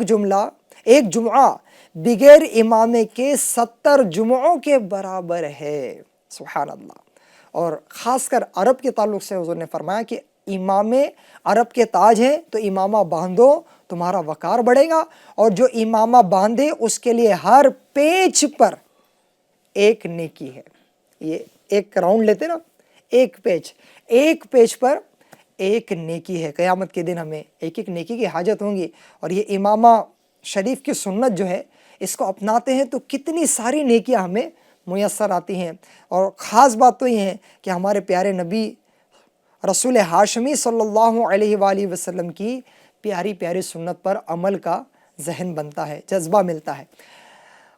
جمعہ بغیر امامے کے 70 جمعوں کے برابر ہے۔ سبحان اللہ۔ اور خاص کر عرب کے تعلق سے حضور نے فرمایا کہ امامے عرب کے تاج ہیں، تو امامہ باندھو تمہارا وقار بڑھے گا، اور جو امامہ باندھے اس کے لیے ہر پیچ پر ایک نیکی ہے۔ یہ ایک راؤنڈ لیتے نا، ایک پیچ پر ایک نیکی ہے۔ قیامت کے دن ہمیں ایک ایک نیکی کی حاجت ہوں گی، اور یہ امامہ شریف کی سنت جو ہے اس کو اپناتے ہیں تو کتنی ساری نیکیاں ہمیں میسر آتی ہیں۔ اور خاص بات تو یہ ہے کہ ہمارے پیارے نبی رسول ہاشمی صلی اللہ علیہ وآلہ وسلم کی پیاری پیاری سنت پر عمل کا ذہن بنتا ہے، جذبہ ملتا ہے،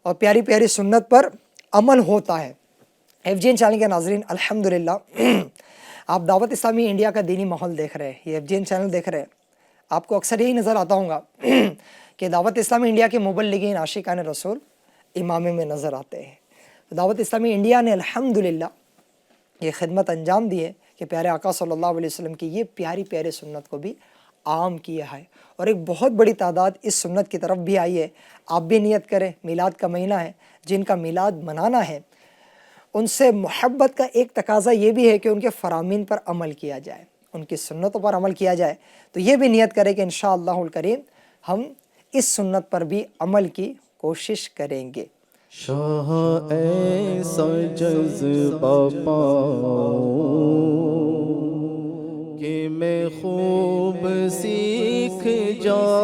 اور پیاری پیاری سنت پر عمل ہوتا ہے۔ FGN چینل کے ناظرین، الحمدللہ آپ دعوت اسلامی انڈیا کا دینی ماحول دیکھ رہے ہیں، یہ FGN چینل دیکھ رہے ہیں، آپ کو اکثر یہی نظر آتا ہوگا کہ دعوت اسلامی انڈیا کے مبلغین عاشقان رسول امامے میں نظر آتے ہیں۔ دعوت اسلامی انڈیا نے الحمدللہ یہ خدمت انجام دی ہے کہ پیارے آقا صلی اللہ علیہ وسلم کی یہ پیاری پیاری سنت کو بھی عام کیا ہے، اور ایک بہت بڑی تعداد اس سنت کی طرف بھی آئی ہے۔ آپ بھی نیت کریں، میلاد کا مہینہ ہے، جن کا میلاد منانا ہے ان سے محبت کا ایک تقاضا یہ بھی ہے کہ ان کے فرامین پر عمل کیا جائے، ان کی سنتوں پر عمل کیا جائے۔ تو یہ بھی نیت کریں کہ انشاءاللہ الکریم ہم اس سنت پر بھی عمل کی کوشش کریں گے۔ شاہ ایسا جذبہ پاؤں کہ میں خوب سیکھ جاؤں،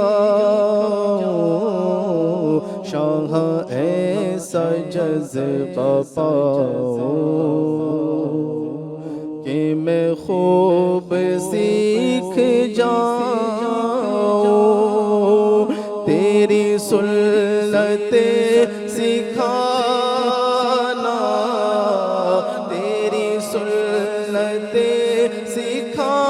شاہ ایسا جذبہ پاؤں کہ میں خوب سیکھ جاؤں، تیری سنت سکھانا، تیری سنت سکھانا،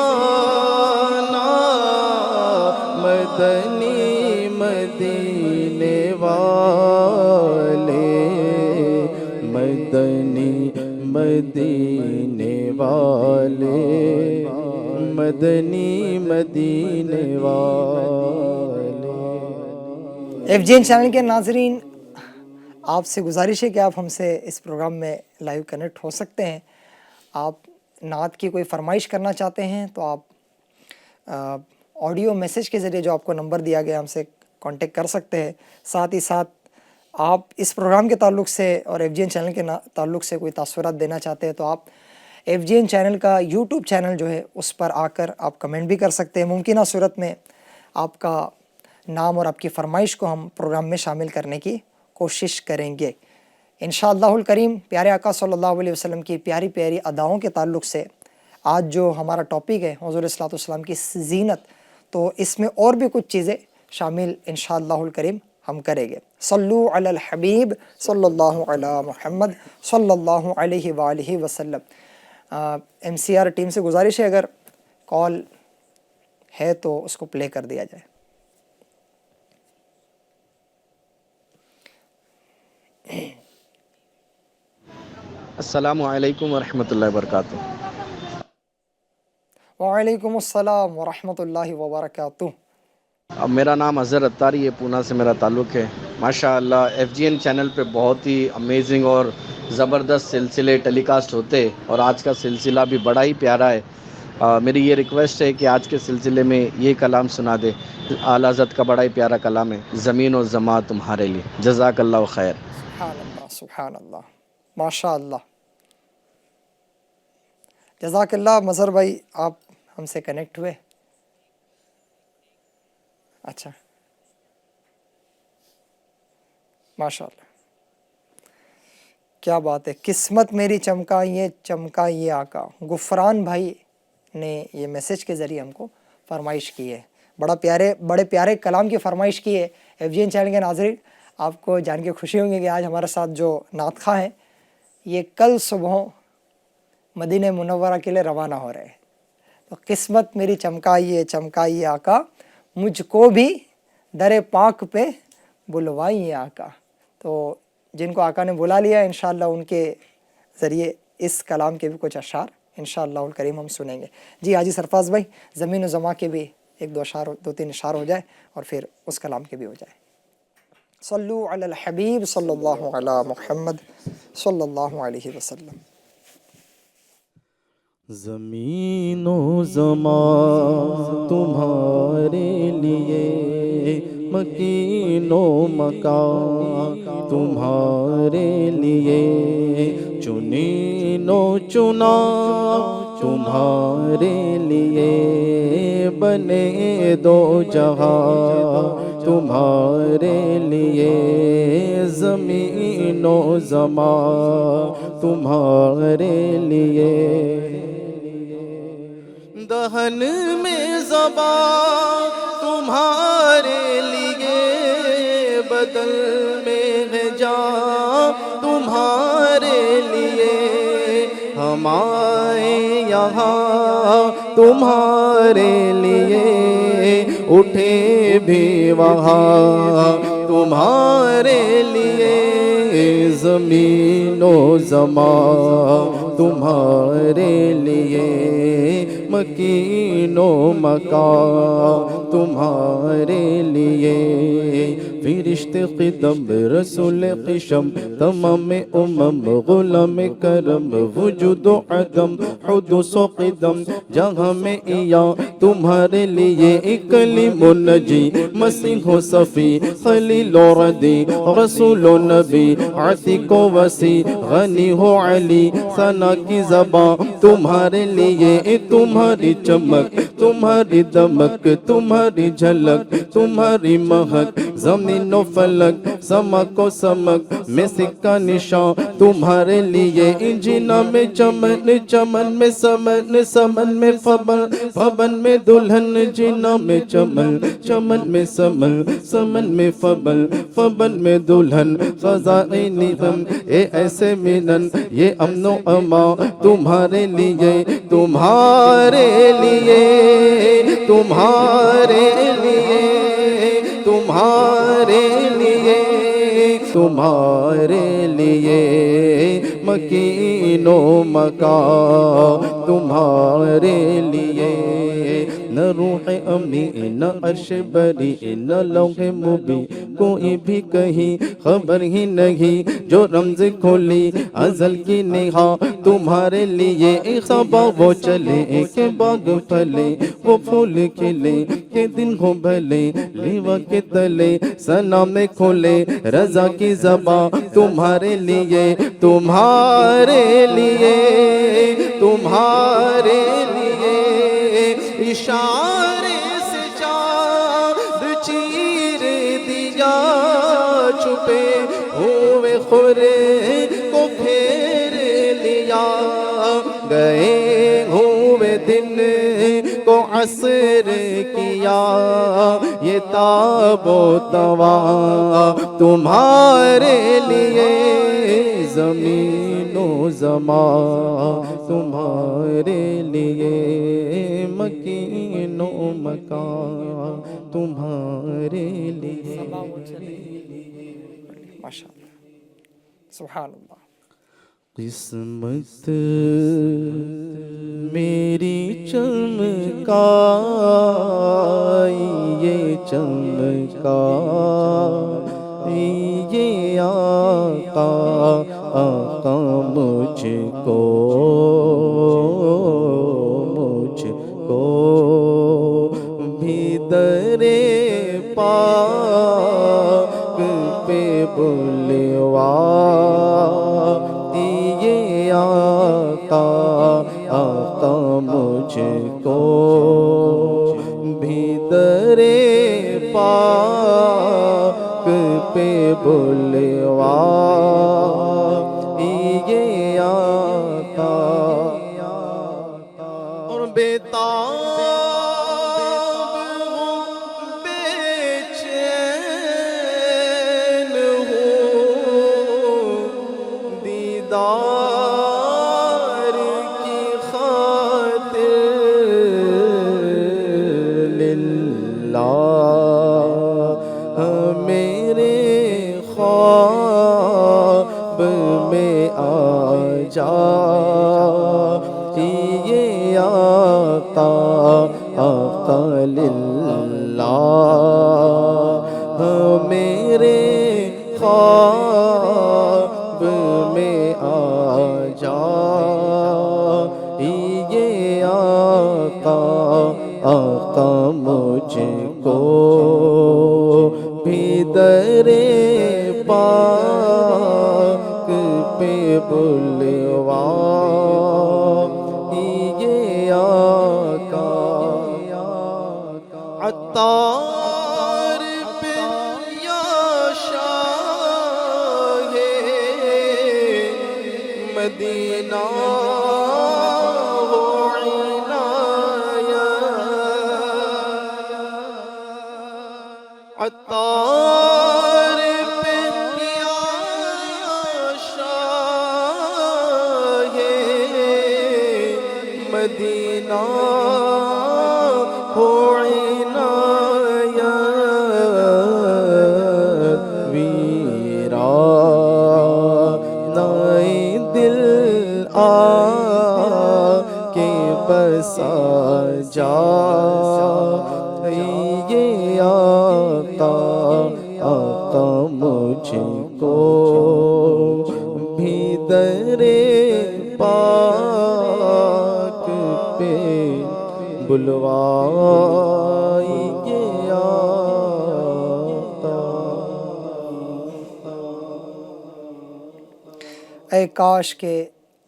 مدنی مدینے والے، مدنی مدینے والے، مدنی مدینے والے۔ FGN چینل کے ناظرین، آپ سے گزارش ہے کہ آپ ہم سے اس پروگرام میں لائیو کنیکٹ ہو سکتے ہیں۔ آپ نعت کی کوئی فرمائش کرنا چاہتے ہیں تو آپ آڈیو میسیج کے ذریعے جو آپ کو نمبر دیا گیا ہم سے کانٹیکٹ کر سکتے ہیں۔ ساتھ ہی ساتھ آپ اس پروگرام کے تعلق سے اور FGN چینل کے تعلق سے کوئی تاثرات دینا چاہتے ہیں تو آپ FGN چینل کا یوٹیوب چینل جو ہے اس پر آ کر آپ کمنٹ بھی کر سکتے ہیں۔ ممکنہ صورت میں آپ کا نام اور آپ کی فرمائش کو ہم پروگرام میں شامل کرنے کی کوشش کریں گے انشاءاللہ الکریم۔ پیارے آقا صلی اللہ علیہ وسلم کی پیاری پیاری اداؤں کے تعلق سے آج جو ہمارا ٹاپک ہے حضور صلی اللہ علیہ وسلم کی زینت، تو اس میں اور بھی کچھ چیزیں شامل انشاءاللہ الکریم ہم کریں گے۔ صلو علی الحبیب صلی اللہ علی محمد صلی اللہ علیہ وآلہ وسلم۔ MCR ٹیم سے گزارش ہے اگر کال ہے تو اس کو پلے کر دیا جائے۔ السلام علیکم ورحمۃ اللہ وبرکاتہ۔ وعلیکم السلام ورحمۃ اللہ وبرکاتہ۔ اب میرا نام اظہر اتاری ہے، پونا سے میرا تعلق ہے۔ ماشاء اللہ FGN چینل پہ بہت ہی امیزنگ اور زبردست سلسلے ٹیلی کاسٹ ہوتے، اور آج کا سلسلہ بھی بڑا ہی پیارا ہے۔ میری یہ ریکویسٹ ہے کہ آج کے سلسلے میں یہ کلام سنا دے۔ اعلیٰ حضرت کا بڑا ہی پیارا کلام ہے، زمین و زماں تمہارے لیے۔ جزاک اللہ خیر۔ سبحان اللہ سبحان اللہ، ماشاء اللہ، جزاک اللہ۔ مظہر بھائی آپ ہم سے کنیکٹ ہوئے؟ اچھا، ماشاء اللہ، کیا بات ہے۔ قسمت میری چمکائیے چمکائیے آقا، غفران بھائی نے یہ میسیج کے ذریعے ہم کو فرمائش کی ہے۔ بڑے پیارے کلام کی فرمائش کی ہے۔ FGN چینل کے ناظرین، آپ کو جان کے خوشی ہوں گی کہ آج ہمارے ساتھ جو نعت خواں ہیں یہ کل صبح مدینہ منورہ کے لیے روانہ ہو رہے ہیں۔ تو قسمت میری چمکائیے چمکائیے آقا، مجھ کو بھی در پاک پہ بلوائیے آقا۔ تو جن کو آقا نے بلا لیا انشاءاللہ ان کے ذریعے اس کلام کے بھی کچھ اشعار انشاءاللہ الکریم ہم سنیں گے۔ جی حاجی سرفراز بھائی، زمین و زماں کے بھی ایک دو تین اشعار ہو جائے اور پھر اس کلام کے بھی ہو جائے۔ صلو علی الحبیب صلی اللہ علی محمد صلی اللہ علیہ وسلم۔ زمین و زمان تمہارے لیے، مکین و مکان تمہارے لیے، چنین و چنا تمہارے لیے، بنے دو جہاں تمہارے لیے، زمین و زمان تمہارے لیے، دہن میں زبان تمہارے لیے، بدل میں ہے جان تمہارے لیے، ہم آئے یہاں تمہارے لیے، اٹھے بھی وہاں تمہارے لیے، زمین و زمان تمہارے لیے، مکین و مکان تمہارے لیے، فرشت قدم رسول قشم تمام غلام کرم، وجود و عدم حدوث و قدم جہاں میں ایا تمہارے لیے، کلیم و نجی مسیح و صفی خلیل و ردی رسول و نبی عتیق و وسیع غنی ہو علی ثنا کی زبان تمہارے لیے، تمہاری چمک تمہاری دمک تمہاری جھلک تمہاری مہک، زمین و فلک سمک و سمک میں سکہ نشان تمہارے لیے، جنا میں چمن چمن میں سمن سمن میں فبن فبن میں دلہن، جنا میں چمن چمن میں سمن سمن میں فبن فبن میں دلہن، فضائے نظم اے ایسے منن، یہ امن و امان تمہارے لیے، تمہارے لیے تمہارے لیے تمہارے لیے تمہارے لیے، مکین و مکان تمہارے لیے، نہ روح امی نہ عرش بری نہ لوح مبی کوئی بھی کہیں خبر ہی نہیں، جو رمز کھولی ازل کی نہا تمہارے لیے خبا وہ چلے کہ باغ پھلے وہ پھول کھلے کہ دن ہو بھلے لیوا کے تلے ثنا میں کھولے رضا کی زباں تمہارے لیے تمہارے لیے تمہارے لیے اشارے سے چاند چیر دیا چھپے ہوئے خورے کو پھیر لیا گئے ہوئے دن کو عصر کیا یہ تاب و توا تمہارے لیے زمین و زمان تمہارے لیے مکین و مکان تمہارے لیے ماشاء اللہ سبحان اللہ. قسمت میری چمکائی یہ چمکائی یہ آقا آقا مجھ کو بھی در پاک پہ بلوا دیے آقا آقا مجھ کو بھی در پاک پہ بلوا دیے آقا اور بیتاب دیدار کی خاطر للہ میرے خواب میں آ جا یہ آقا آقا للہ میرے خواب میں آ جا یہ آقا آقا مجھ کو بھی در پاک پہ بلوا یہ آقا عطار پہ یا شاہ مدینہ ہو عنایت عطار پہ یا شاہ مدینہ ہو عنایت ویرا نائیں دل آ کے بسا جا یہ آقا آقا مجھ کو بھی در پاک پہ بلوا یہ آقا. اے کاش کے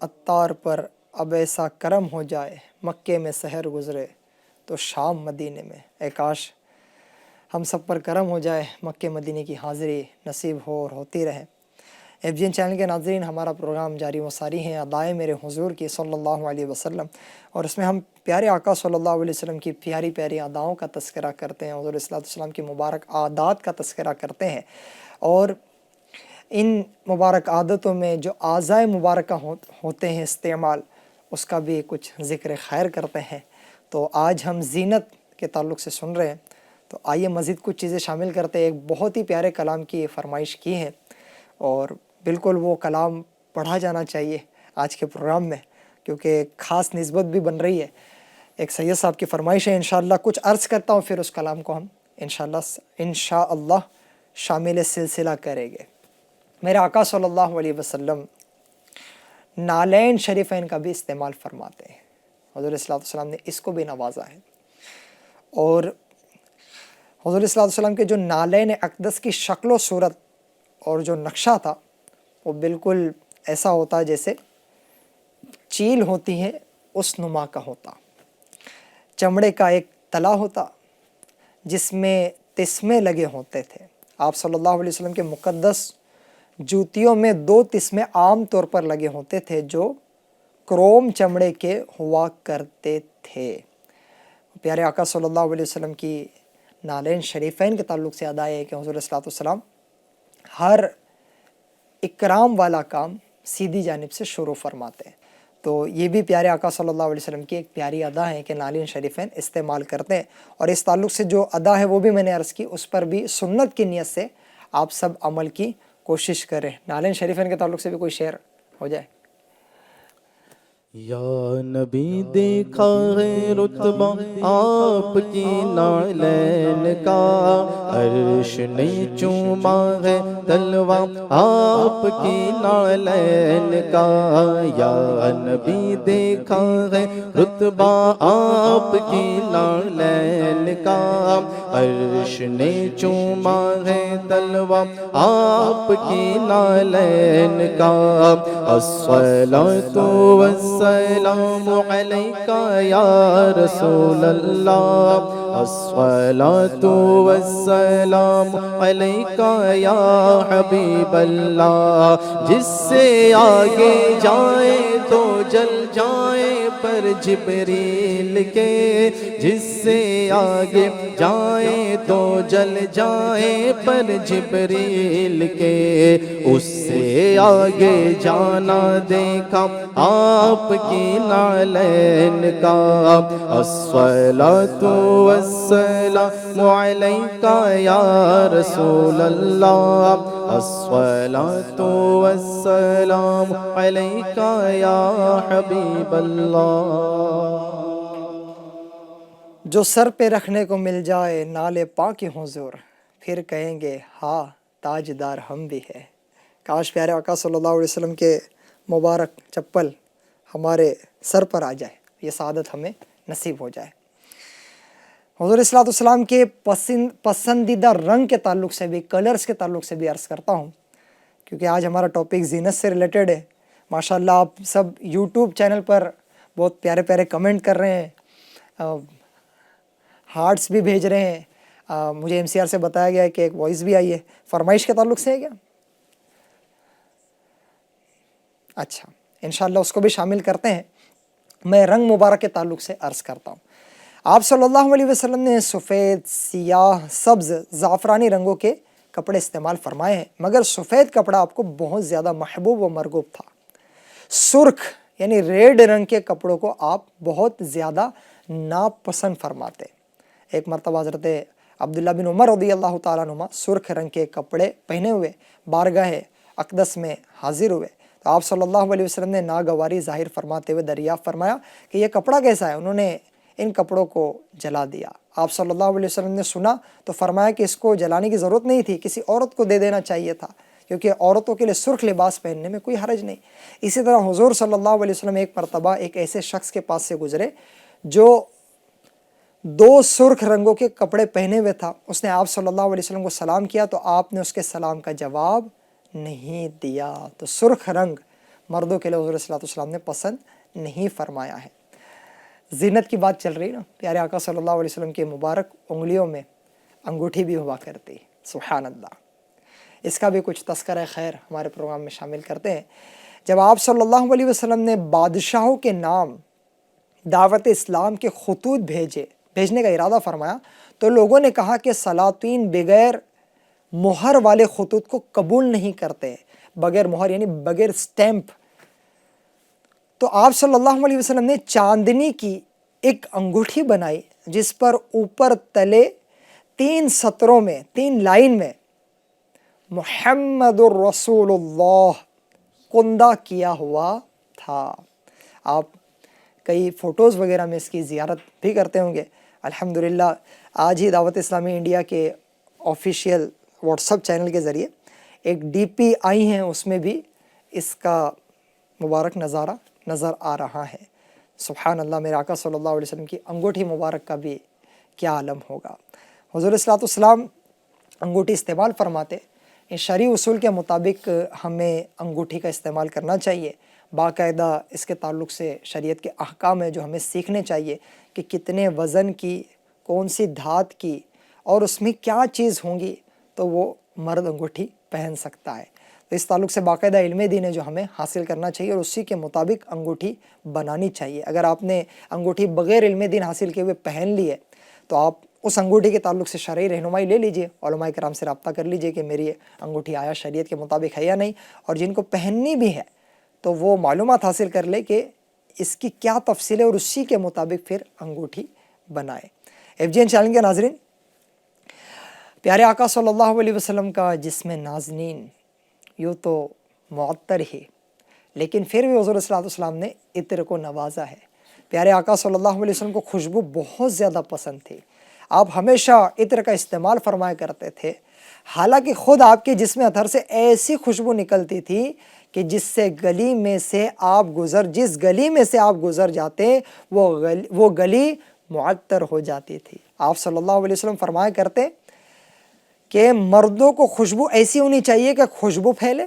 عطار پر اب ایسا کرم ہو جائے مکے میں سحر گزرے تو شام مدینے میں. اے کاش ہم سب پر کرم ہو جائے مکے مدینے کی حاضری نصیب ہو اور ہوتی رہے. ایف جی این چینل کے ناظرین، ہمارا پروگرام جاری و ساری ہیں ادائے میرے حضور کی صلی اللہ علیہ وسلم، اور اس میں ہم پیارے آقا صلی اللہ علیہ وسلم کی پیاری پیاری اداؤں کا تذکرہ کرتے ہیں، حضور صلی اللہ علیہ وسلم کی مبارک عادات کا تذکرہ کرتے ہیں، اور ان مبارک عادتوں میں جو اعضائے مبارکہ ہوتے ہیں استعمال، اس کا بھی کچھ ذکر خیر کرتے ہیں. تو آج ہم زینت کے تعلق سے سن رہے ہیں، تو آئیے مزید کچھ چیزیں شامل کرتے ہیں. ایک بہت ہی پیارے کلام کی فرمائش کی ہے، اور بالکل وہ کلام پڑھا جانا چاہیے آج کے پروگرام میں، کیونکہ خاص نسبت بھی بن رہی ہے. ایک سید صاحب کی فرمائش ہے، انشاءاللہ کچھ عرض کرتا ہوں، پھر اس کلام کو ہم انشاءاللہ شامل سلسلہ کریں گے۔ میرے آقا صلی اللہ علیہ وسلم نالین شریفین کا بھی استعمال فرماتے ہیں۔ حضور صلی اللہ علیہ وسلم نے اس کو بھی نوازا ہے، اور حضور صلی اللہ علیہ وسلم کے جو نالین اقدس کی شکل و صورت اور جو نقشہ تھا وہ بالکل ایسا ہوتا جیسے چیل ہوتی ہے اس نما کا ہوتا، چمڑے کا ایک تلا ہوتا جس میں تسمے لگے ہوتے تھے۔ آپ صلی اللہ علیہ وسلم کے مقدس جوتیوں میں 2 تسمے عام طور پر لگے ہوتے تھے جو کروم چمڑے کے ہوا کرتے تھے۔ پیارے آقا صلی اللہ علیہ وسلم کی نالین شریفین کے تعلق سے ادا ہے کہ حضور صلی اللہ علیہ وسلم ہر اکرام والا کام سیدھی جانب سے شروع فرماتے ہیں۔ تو یہ بھی پیارے آقا صلی اللہ علیہ وسلم کی ایک پیاری ادا ہے کہ نالین شریفین استعمال کرتے ہیں، اور اس تعلق سے جو ادا ہے وہ بھی میں نے عرض کی، اس پر بھی سنت کی نیت سے آپ سب عمل کی کوشش کریں۔ نالین شریفین کے تعلق سے بھی کوئی شعر ہو جائے۔ یا نبی دیکھا ہے رتبہ آپ کی نالین کا، عرش نے چوما ہے تلوا آپ کی نالین کا۔ یا نبی دیکھا ہے رتبہ آپ کی نالین کا، عرش نے چوما ہے تلوا آپ کی نالین کا۔ الصلاۃ والسلام علیکہ یا رسول اللہ، الصلاۃ والسلام علیکہ یا حبیب اللہ۔ جس سے آگے جائیں تو جل جائیں پر جبریل کے، جس سے آگے جائیں تو جل جائیں پر جبریل کے، اس سے آگے جانا دیکھا آپ کی نالین کا۔ الصلاۃ والسلام علیکہ یا رسول اللہ، الصلاۃ والسلام علیکہ یا حبیب اللہ۔ جو سر پہ رکھنے کو مل جائے نالے پاں کے حضور، پھر کہیں گے ہاں تاجدار ہم بھی ہے۔ کاش پیارے آقا صلی اللہ علیہ وسلم کے مبارک چپل ہمارے سر پر آ جائے، یہ سعادت ہمیں نصیب ہو جائے۔ حضور صلی اللہ علیہ وسلم کے پسندیدہ رنگ کے تعلق سے بھی، کلرز کے تعلق سے بھی عرض کرتا ہوں، کیونکہ آج ہمارا ٹاپک زینت سے ریلیٹڈ ہے۔ ماشاءاللہ آپ سب یوٹیوب چینل پر بہت پیارے پیارے کمنٹ کر رہے ہیں، ہارٹس بھی بھیج رہے ہیں۔ مجھے ایم سی آر سے بتایا گیا ہے کہ ایک وائس بھی آئی ہے، فرمائش کے تعلق سے ہے کیا؟ اچھا، انشاءاللہ اس کو بھی شامل کرتے ہیں۔ میں رنگ مبارک کے تعلق سے عرض کرتا ہوں۔ آپ صلی اللہ علیہ وسلم نے سفید، سیاہ، سبز، زعفرانی رنگوں کے کپڑے استعمال فرمائے ہیں، مگر سفید کپڑا آپ کو بہت زیادہ محبوب و مرغوب تھا۔ سرخ یعنی ریڈ رنگ کے کپڑوں کو آپ بہت زیادہ ناپسند فرماتے۔ ایک مرتبہ حضرت عبداللہ بن عمر رضی اللہ تعالیٰ عنہما سرخ رنگ کے کپڑے پہنے ہوئے بارگاہ اقدس میں حاضر ہوئے، تو آپ صلی اللہ علیہ وسلم نے ناگواری ظاہر فرماتے ہوئے دریافت فرمایا کہ یہ کپڑا کیسا ہے؟ انہوں نے ان کپڑوں کو جلا دیا۔ آپ صلی اللہ علیہ وسلم نے سنا تو فرمایا کہ اس کو جلانے کی ضرورت نہیں تھی، کسی عورت کو دے دینا چاہیے تھا، کیونکہ عورتوں کے لیے سرخ لباس پہننے میں کوئی حرج نہیں۔ اسی طرح حضور صلی اللہ علیہ وسلم ایک مرتبہ ایک ایسے شخص کے پاس سے گزرے جو 2 سرخ رنگوں کے کپڑے پہنے ہوئے تھا۔ اس نے آپ صلی اللہ علیہ وسلم کو سلام کیا تو آپ نے اس کے سلام کا جواب نہیں دیا۔ تو سرخ رنگ مردوں کے لیے حضور صلی اللہ علیہ وسلم نے پسند نہیں فرمایا ہے۔ زینت کی بات چل رہی نا، پیارے آقا صلی اللہ علیہ وسلم کے مبارک انگلیوں میں انگوٹھی بھی ہوا کرتی، سبحان اللہ۔ اس کا بھی کچھ تذکرہ خیر ہمارے پروگرام میں شامل کرتے ہیں۔ جب آپ صلی اللہ علیہ وسلم نے بادشاہوں کے نام دعوت اسلام کے خطوط بھیجنے کا ارادہ فرمایا تو لوگوں نے کہا کہ سلاطین بغیر مہر والے خطوط کو قبول نہیں کرتے، بغیر مہر یعنی بغیر سٹیمپ۔ تو آپ صلی اللہ علیہ وسلم نے چاندنی کی ایک انگوٹھی بنائی جس پر اوپر تلے 3 سطروں میں 3 لائن میں محمد الرسول اللہ کندہ کیا ہوا تھا۔ آپ کئی فوٹوز وغیرہ میں اس کی زیارت بھی کرتے ہوں گے۔ الحمدللہ آج ہی دعوت اسلامی انڈیا کے آفیشیل واٹس ایپ چینل کے ذریعے ایک ڈی پی آئی ہیں، اس میں بھی اس کا مبارک نظارہ نظر آ رہا ہے۔ سبحان اللہ، میرے آقا صلی اللہ علیہ وسلم کی انگوٹھی مبارک کا بھی کیا عالم ہوگا۔ حضور صلی اللہ علیہ وسلم انگوٹھی استعمال فرماتے، ان شرعی اصول کے مطابق ہمیں انگوٹھی کا استعمال کرنا چاہیے۔ باقاعدہ اس کے تعلق سے شریعت کے احکام ہیں جو ہمیں سیکھنے چاہیے کہ کتنے وزن کی، کون سی دھات کی، اور اس میں کیا چیز ہوں گی تو وہ مرد انگوٹھی پہن سکتا ہے۔ تو اس تعلق سے باقاعدہ علم دین ہے جو ہمیں حاصل کرنا چاہیے اور اسی کے مطابق انگوٹھی بنانی چاہیے۔ اگر آپ نے انگوٹھی بغیر علم دین حاصل کیے ہوئے پہن لی ہے تو آپ اس انگوٹھی کے تعلق سے شرعی رہنمائی لے لیجئے، علماء کرام سے رابطہ کر لیجئے کہ میری انگوٹھی آیا شریعت کے مطابق ہے یا نہیں، اور جن کو پہننی بھی ہے تو وہ معلومات حاصل کر لے کہ اس کی کیا تفصیل ہے اور اسی کے مطابق پھر انگوٹھی بنائے۔ FGN چینل کے ناظرین، پیارے آقا صلی اللہ علیہ وسلم کا جسم نازنین یوں تو معطر ہی، لیکن پھر بھی حضور صلی اللہ علیہ وسلم نے عطر کو نوازا ہے۔ پیارے آقا صلی اللہ علیہ وسلم کو خوشبو بہت زیادہ پسند تھی، آپ ہمیشہ عطر کا استعمال فرمایا کرتے تھے، حالانکہ خود آپ کے جسم اطہر سے ایسی خوشبو نکلتی تھی کہ جس گلی میں سے آپ گزر جاتے وہ گلی معطر ہو جاتی تھی۔ آپ صلی اللہ علیہ وسلم فرمایا کرتے کہ مردوں کو خوشبو ایسی ہونی چاہیے کہ خوشبو پھیلے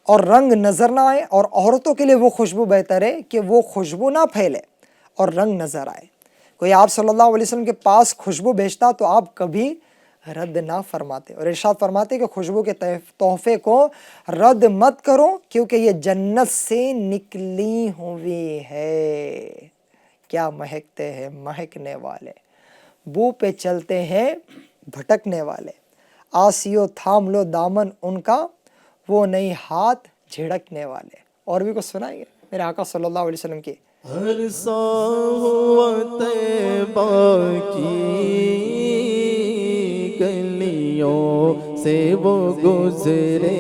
اور رنگ نظر نہ آئے، اور عورتوں کے لیے وہ خوشبو بہتر ہے کہ وہ خوشبو نہ پھیلے اور رنگ نظر آئے۔ کوئی آپ صلی اللہ علیہ وسلم کے پاس خوشبو بھیجتا تو آپ کبھی رد نہ فرماتے، اور ارشاد فرماتے کہ خوشبو کے تحفے کو رد مت کرو کیونکہ یہ جنت سے نکلی ہوئی ہے۔ کیا مہکتے ہیں مہکنے والے، بو پہ چلتے ہیں بھٹکنے والے، آسیو تھام لو دامن ان کا، وہ نہیں ہاتھ جھڑکنے والے۔ اور بھی کچھ سنائیں گے میرے آقا صلی اللہ علیہ وسلم کی؟ ہر سا ہوا طیبہ کی گلیوں سے وہ گزرے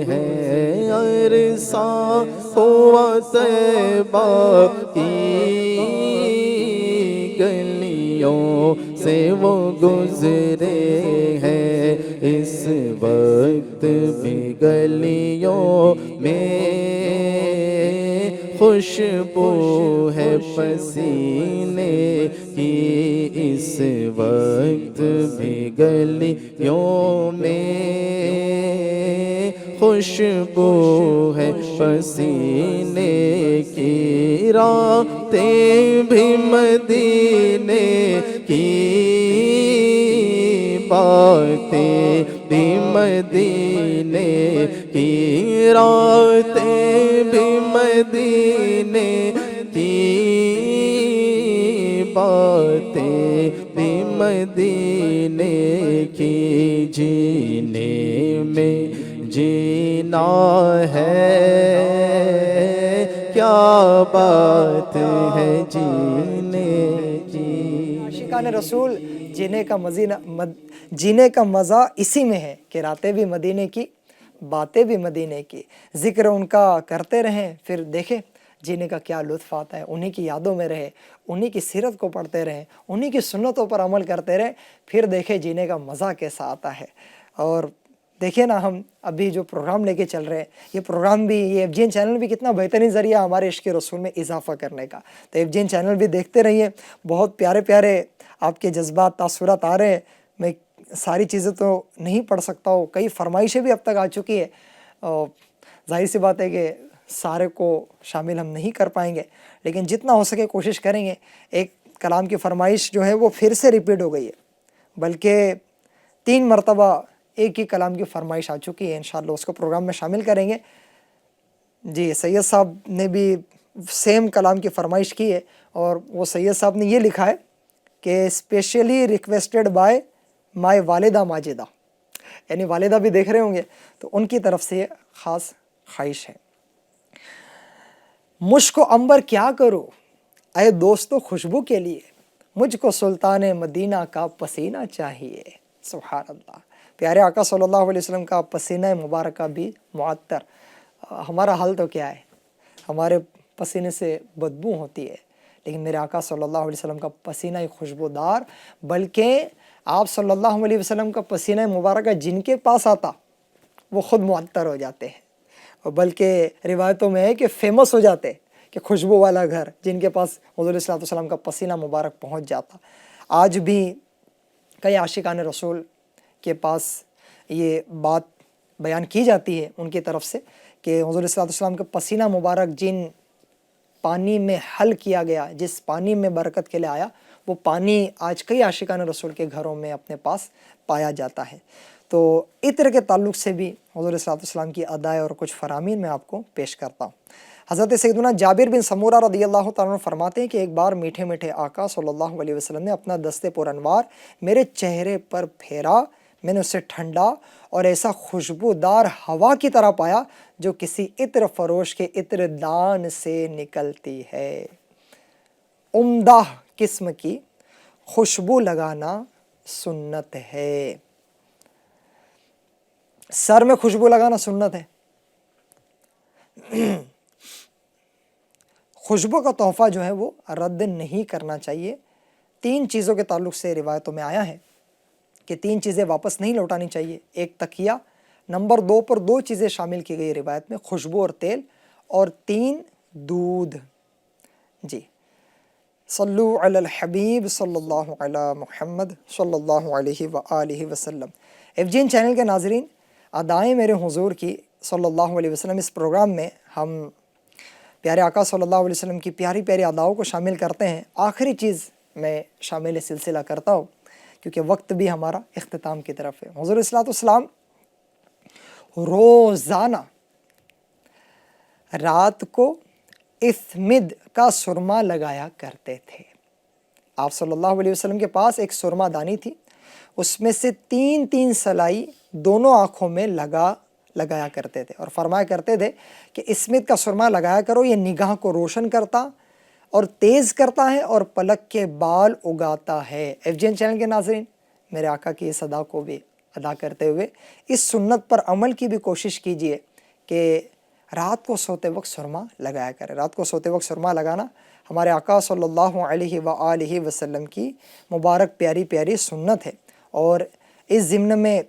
ہیں، ہر سا ہوا طیبہ کی گلیوں سے وہ گزرے ہیں، اس وقت بھی گلیوں میں خوشبو ہے پسینے کی، اس وقت بھی گلیوں میں خوشبو ہے پسینے کی، راتیں بھی مدینے کی، باتیں بھی مدینے کی، راتیں بھی مدینے کی، باتیں بھی مدینے کی، جینے میں جینا ہے کیا بات ہے جینے کی۔ عاشقان رسول جینے کا مزہ اسی میں ہے کہ راتیں بھی مدینے کی، باتیں بھی مدینے کی، ذکر ان کا کرتے رہیں، پھر دیکھیں جینے کا کیا لطف آتا ہے۔ انہی کی یادوں میں رہے، انہی کی سیرت کو پڑھتے رہیں، انہی کی سنتوں پر عمل کرتے رہیں، پھر دیکھیں جینے کا مزہ کیسا آتا ہے۔ اور دیکھیں نا، ہم ابھی جو پروگرام لے کے چل رہے ہیں، یہ پروگرام بھی، یہ FGN چینل بھی کتنا بہترین ذریعہ ہمارے عشق رسول میں اضافہ کرنے کا۔ تو FGN چینل بھی دیکھتے رہیے، بہت پیارے پیارے آپ کے جذبات تاثرات آ رہے ہیں۔ میں ساری چیزیں تو نہیں پڑھ سکتا ہوں، کئی فرمائشیں بھی اب تک آ چکی ہے، ظاہر سی بات ہے کہ سارے کو شامل ہم نہیں کر پائیں گے، لیکن جتنا ہو سکے کوشش کریں گے۔ ایک کلام کی فرمائش جو ہے وہ پھر سے ریپیٹ ہو گئی ہے، بلکہ 3 مرتبہ ایک ہی کلام کی فرمائش آ چکی ہے، انشاءاللہ اس کو پروگرام میں شامل کریں گے۔ جی، سید صاحب نے بھی سیم کلام کی فرمائش کی ہے، اور وہ سید صاحب نے یہ لکھا ہے کہ اسپیشلی ریکویسٹڈ بائی مائی والدہ ماجدہ، یعنی والدہ بھی دیکھ رہے ہوں گے تو ان کی طرف سے یہ خاص خواہش ہے۔ مشک و عنبر کیا کرو اے دوستو خوشبو کے لیے، مجھ کو سلطان مدینہ کا پسینہ چاہیے۔ سبحان اللہ، پیارے آقا صلی اللہ علیہ وسلم کا پسینہ مبارکہ بھی معطر۔ ہمارا حال تو کیا ہے، ہمارے پسینے سے بدبو ہوتی ہے، لیکن میرے آقا صلی اللہ علیہ وسلم کا پسینہ خوشبودار، بلکہ آپ صلی اللہ علیہ وسلم کا پسینہ مبارکہ جن کے پاس آتا وہ خود معطر ہو جاتے ہیں، اور بلکہ روایتوں میں ہے کہ فیمس ہو جاتے کہ خوشبو والا گھر جن کے پاس حضور صلی اللہ علیہ وسلم کا پسینہ مبارک پہنچ جاتا۔ آج بھی کئی عاشقان رسول کے پاس یہ بات بیان کی جاتی ہے ان کی طرف سے کہ حضور صلی اللہ علیہ وسلم کا پسینہ مبارک جن پانی میں حل کیا گیا، جس پانی میں برکت کے لیے آیا، وہ پانی آج کئی عاشقان رسول کے گھروں میں اپنے پاس پایا جاتا ہے۔ تو عطر کے تعلق سے بھی حضور صلی اللہ علیہ وسلم کی ادائے اور کچھ فرامین میں آپ کو پیش کرتا ہوں۔ حضرت سیدنا جابر بن سمورہ رضی اللہ تعالیٰ عنہ فرماتے ہیں کہ ایک بار میٹھے میٹھے آقا صلی اللہ علیہ وسلم نے اپنا دست پر انوار میرے چہرے پر پھیرا، میں نے اسے ٹھنڈا اور ایسا خوشبودار ہوا کی طرح پایا جو کسی عطر فروش کے عطر دان سے نکلتی ہے۔ عمدہ قسم کی خوشبو لگانا سنت ہے، سر میں خوشبو لگانا سنت ہے۔ خوشبو کا تحفہ جو ہے وہ رد نہیں کرنا چاہیے۔ 3 چیزوں کے تعلق سے روایتوں میں آیا ہے کہ 3 چیزیں واپس نہیں لوٹانی چاہیے۔ 1 تکیہ، نمبر 2 پر 2 چیزیں شامل کی گئی روایت میں، خوشبو اور تیل، اور 3 دودھ۔ جی صلو علی الحبیب صلی اللہ علی محمد صلی اللہ علیہ وآلہ وسلم۔ FGN چینل کے ناظرین، ادائیں میرے حضور کی صلی اللہ علیہ وسلم، اس پروگرام میں ہم پیارے آقا صلی اللہ علیہ وسلم کی پیاری پیاری اداؤں کو شامل کرتے ہیں۔ آخری چیز میں شامل سلسلہ کرتا ہوں کیونکہ وقت بھی ہمارا اختتام کی طرف ہے۔ حضور صلی اللہ علیہ وسلم روزانہ رات کو اسمد کا سرما لگایا کرتے تھے۔ آپ صلی اللہ علیہ وسلم کے پاس ایک سرما دانی تھی، اس میں سے 3 سلائی دونوں آنکھوں میں لگایا کرتے تھے اور فرمایا کرتے تھے کہ اسمد کا سرما لگایا کرو، یہ نگاہ کو روشن کرتا اور تیز کرتا ہے اور پلک کے بال اگاتا ہے۔ FGN چینل کے ناظرین، میرے آقا کی اس ادا کو بھی ادا کرتے ہوئے اس سنت پر عمل کی بھی کوشش کیجئے کہ رات کو سوتے وقت سرما لگایا کرے۔ رات کو سوتے وقت سرما لگانا ہمارے آقا صلی اللہ علیہ وآلہ وسلم کی مبارک پیاری پیاری سنت ہے، اور اس ضمن میں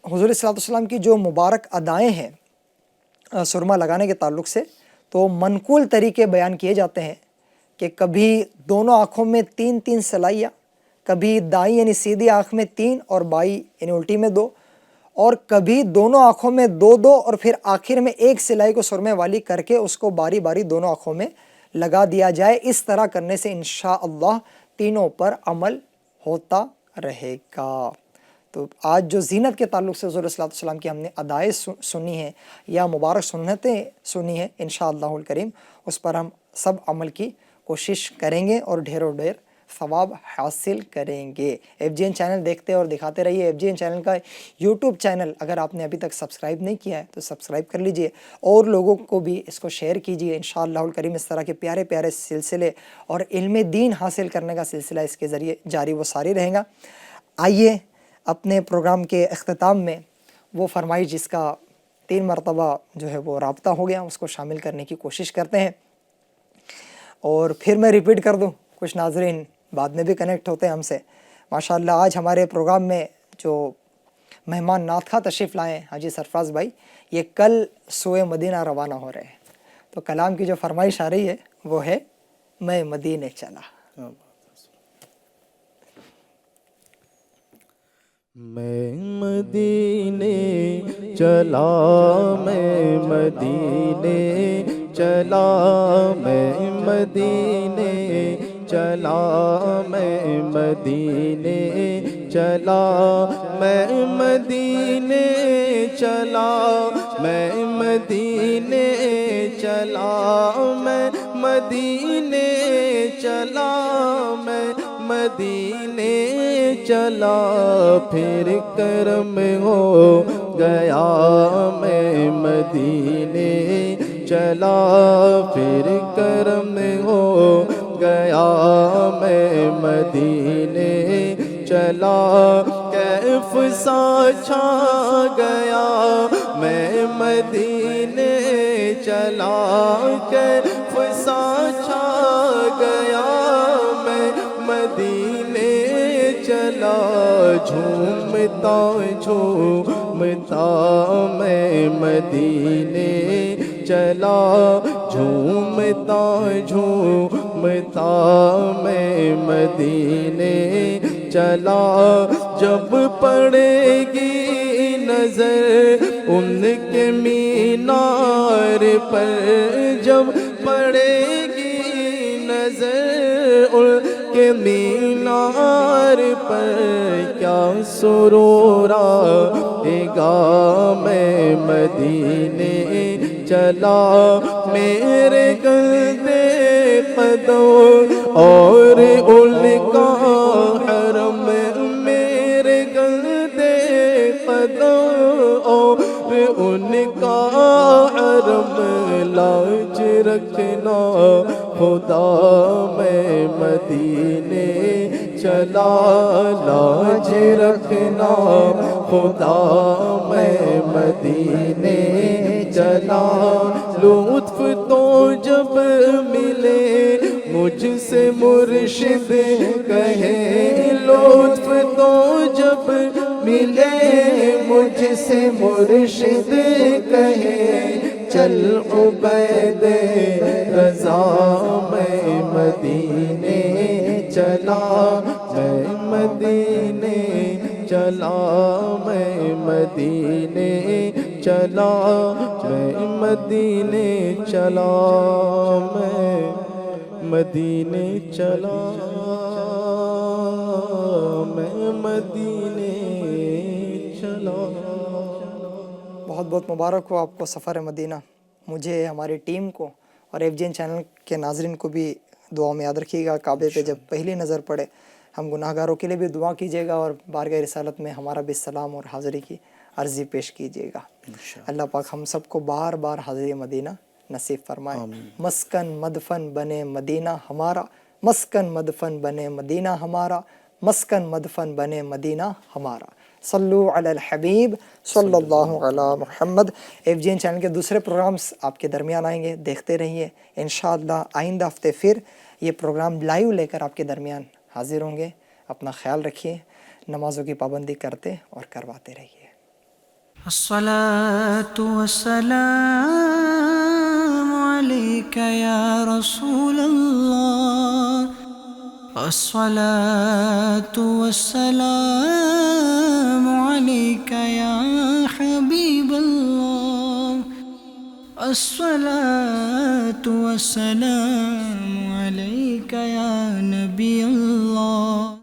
حضور صلی اللہ علیہ وسلم کی جو مبارک ادائیں ہیں سرما لگانے کے تعلق سے، تو منقول طریقے بیان کیے جاتے ہیں کہ کبھی دونوں آنکھوں میں 3 سلائیاں، کبھی دائیں یعنی سیدھی آنکھ میں 3 اور بائیں یعنی الٹی میں 2، اور کبھی دونوں آنکھوں میں 2 اور پھر آخر میں 1 سلائی کو سرمے والی کر کے اس کو باری باری دونوں آنکھوں میں لگا دیا جائے۔ اس طرح کرنے سے انشاءاللہ تینوں پر عمل ہوتا رہے گا۔ تو آج جو زینت کے تعلق سے حضور صلی اللہ علیہ وسلم کی ہم نے ادائیں سنی ہیں یا مبارک سنتیں سنی ہیں، انشاءاللہ الکریم اس پر ہم سب عمل کی کوشش کریں گے اور ڈھیر ثواب حاصل کریں گے۔ FGN چینل دیکھتے اور دکھاتے رہیے۔ FGN چینل کا YouTube چینل اگر آپ نے ابھی تک سبسکرائب نہیں کیا ہے تو سبسکرائب کر لیجئے، اور لوگوں کو بھی اس کو شیئر کیجئے۔ انشاءاللہ الکریم اس طرح کے پیارے پیارے سلسلے اور علم دین حاصل کرنے کا سلسلہ اس کے ذریعے جاری و ساری رہے گا۔ آئیے اپنے پروگرام کے اختتام میں وہ فرمائش جس کا 3 مرتبہ جو ہے وہ رابطہ ہو گیا، اس کو شامل کرنے کی کوشش کرتے ہیں۔ اور پھر میں ریپیٹ کر دوں، کچھ ناظرین بعد میں بھی کنیکٹ ہوتے ہیں ہم سے۔ ماشاءاللہ آج ہمارے پروگرام میں جو مہمان نعت خواں تشریف لائے ہیں حاجی سرفراز بھائی، یہ کل سوئے مدینہ روانہ ہو رہے ہیں، تو کلام کی جو فرمائش آ رہی ہے وہ ہے میں مدینے چلا۔ میں مدینے چلا، میں مدینے چلا، میں مدینے چلا، میں مدینے چلا، میں مدینے چلا، میں مدینے چلا، میں مدینے چلا، میں مدینے چلا، پھر کرم ہو گیا میں مدینے چلا، پھر کرم ہو گیا میں مدینے چلا، کیف سا چھا گیا میں مدینے چلا، کیف سا چھا گیا مدینے چلا جھومتا جھومتا میں مدینے چلا جھومتا جھومتا میں مدینے چلا جب پڑے گی نظر ان کے مینار پر جب پڑے گی نظر ان کے مینار پر کیا سرور آئے گا میں مدینے چلا میرے گلے قدم اور ان کا حرم میرے گلے قدم اور ان کا حرم لاج رکھنا خدا میں مدینے چلا لاج رکھنا خدا میں مدینے چلا لطف تو جب ملے مجھ سے مرشد کہے لطف تو جب ملے مجھ سے مرشد کہے چل عبید رضا میں مدینے چلا میں مدینے چلا میں مدینے چلا میں مدینے چلا میں مدینے چلا میں مدینے چلا. بہت بہت مبارک ہو آپ کو سفر مدینہ. مجھے ہماری ٹیم کو اور ایف جی این چینل کے ناظرین کو بھی دعا میں یاد رکھیے گا. کعبے پہ جب پہلی نظر پڑے ہم گناہ گاروں کے لیے بھی دعا کیجیے گا اور بارگاہ رسالت میں ہمارا بھی سلام اور حاضری کی عرضی پیش کیجیے گا. اللہ پاک ہم سب کو بار بار حاضری مدینہ نصیب فرمائے. مسکن مدفن بنے مدینہ ہمارا مسکن مدفن بنے مدینہ ہمارا مسکن مدفن بنے مدینہ ہمارا. صلو علی الحبیب صلی اللہ علی محمد. ایف جی این چینل کے دوسرے پروگرامز آپ کے درمیان آئیں گے, دیکھتے رہیے. انشاءاللہ آئندہ ہفتے پھر یہ پروگرام لائیو لے کر آپ کے درمیان حاضر ہوں گے. اپنا خیال رکھیے, نمازوں کی پابندی کرتے اور کرواتے رہیے. الصلاة والسلام عليك يا رسول الله الصلاة والسلام عليك يا حبيب الله الصلاة والسلام عليك يا نبي الله.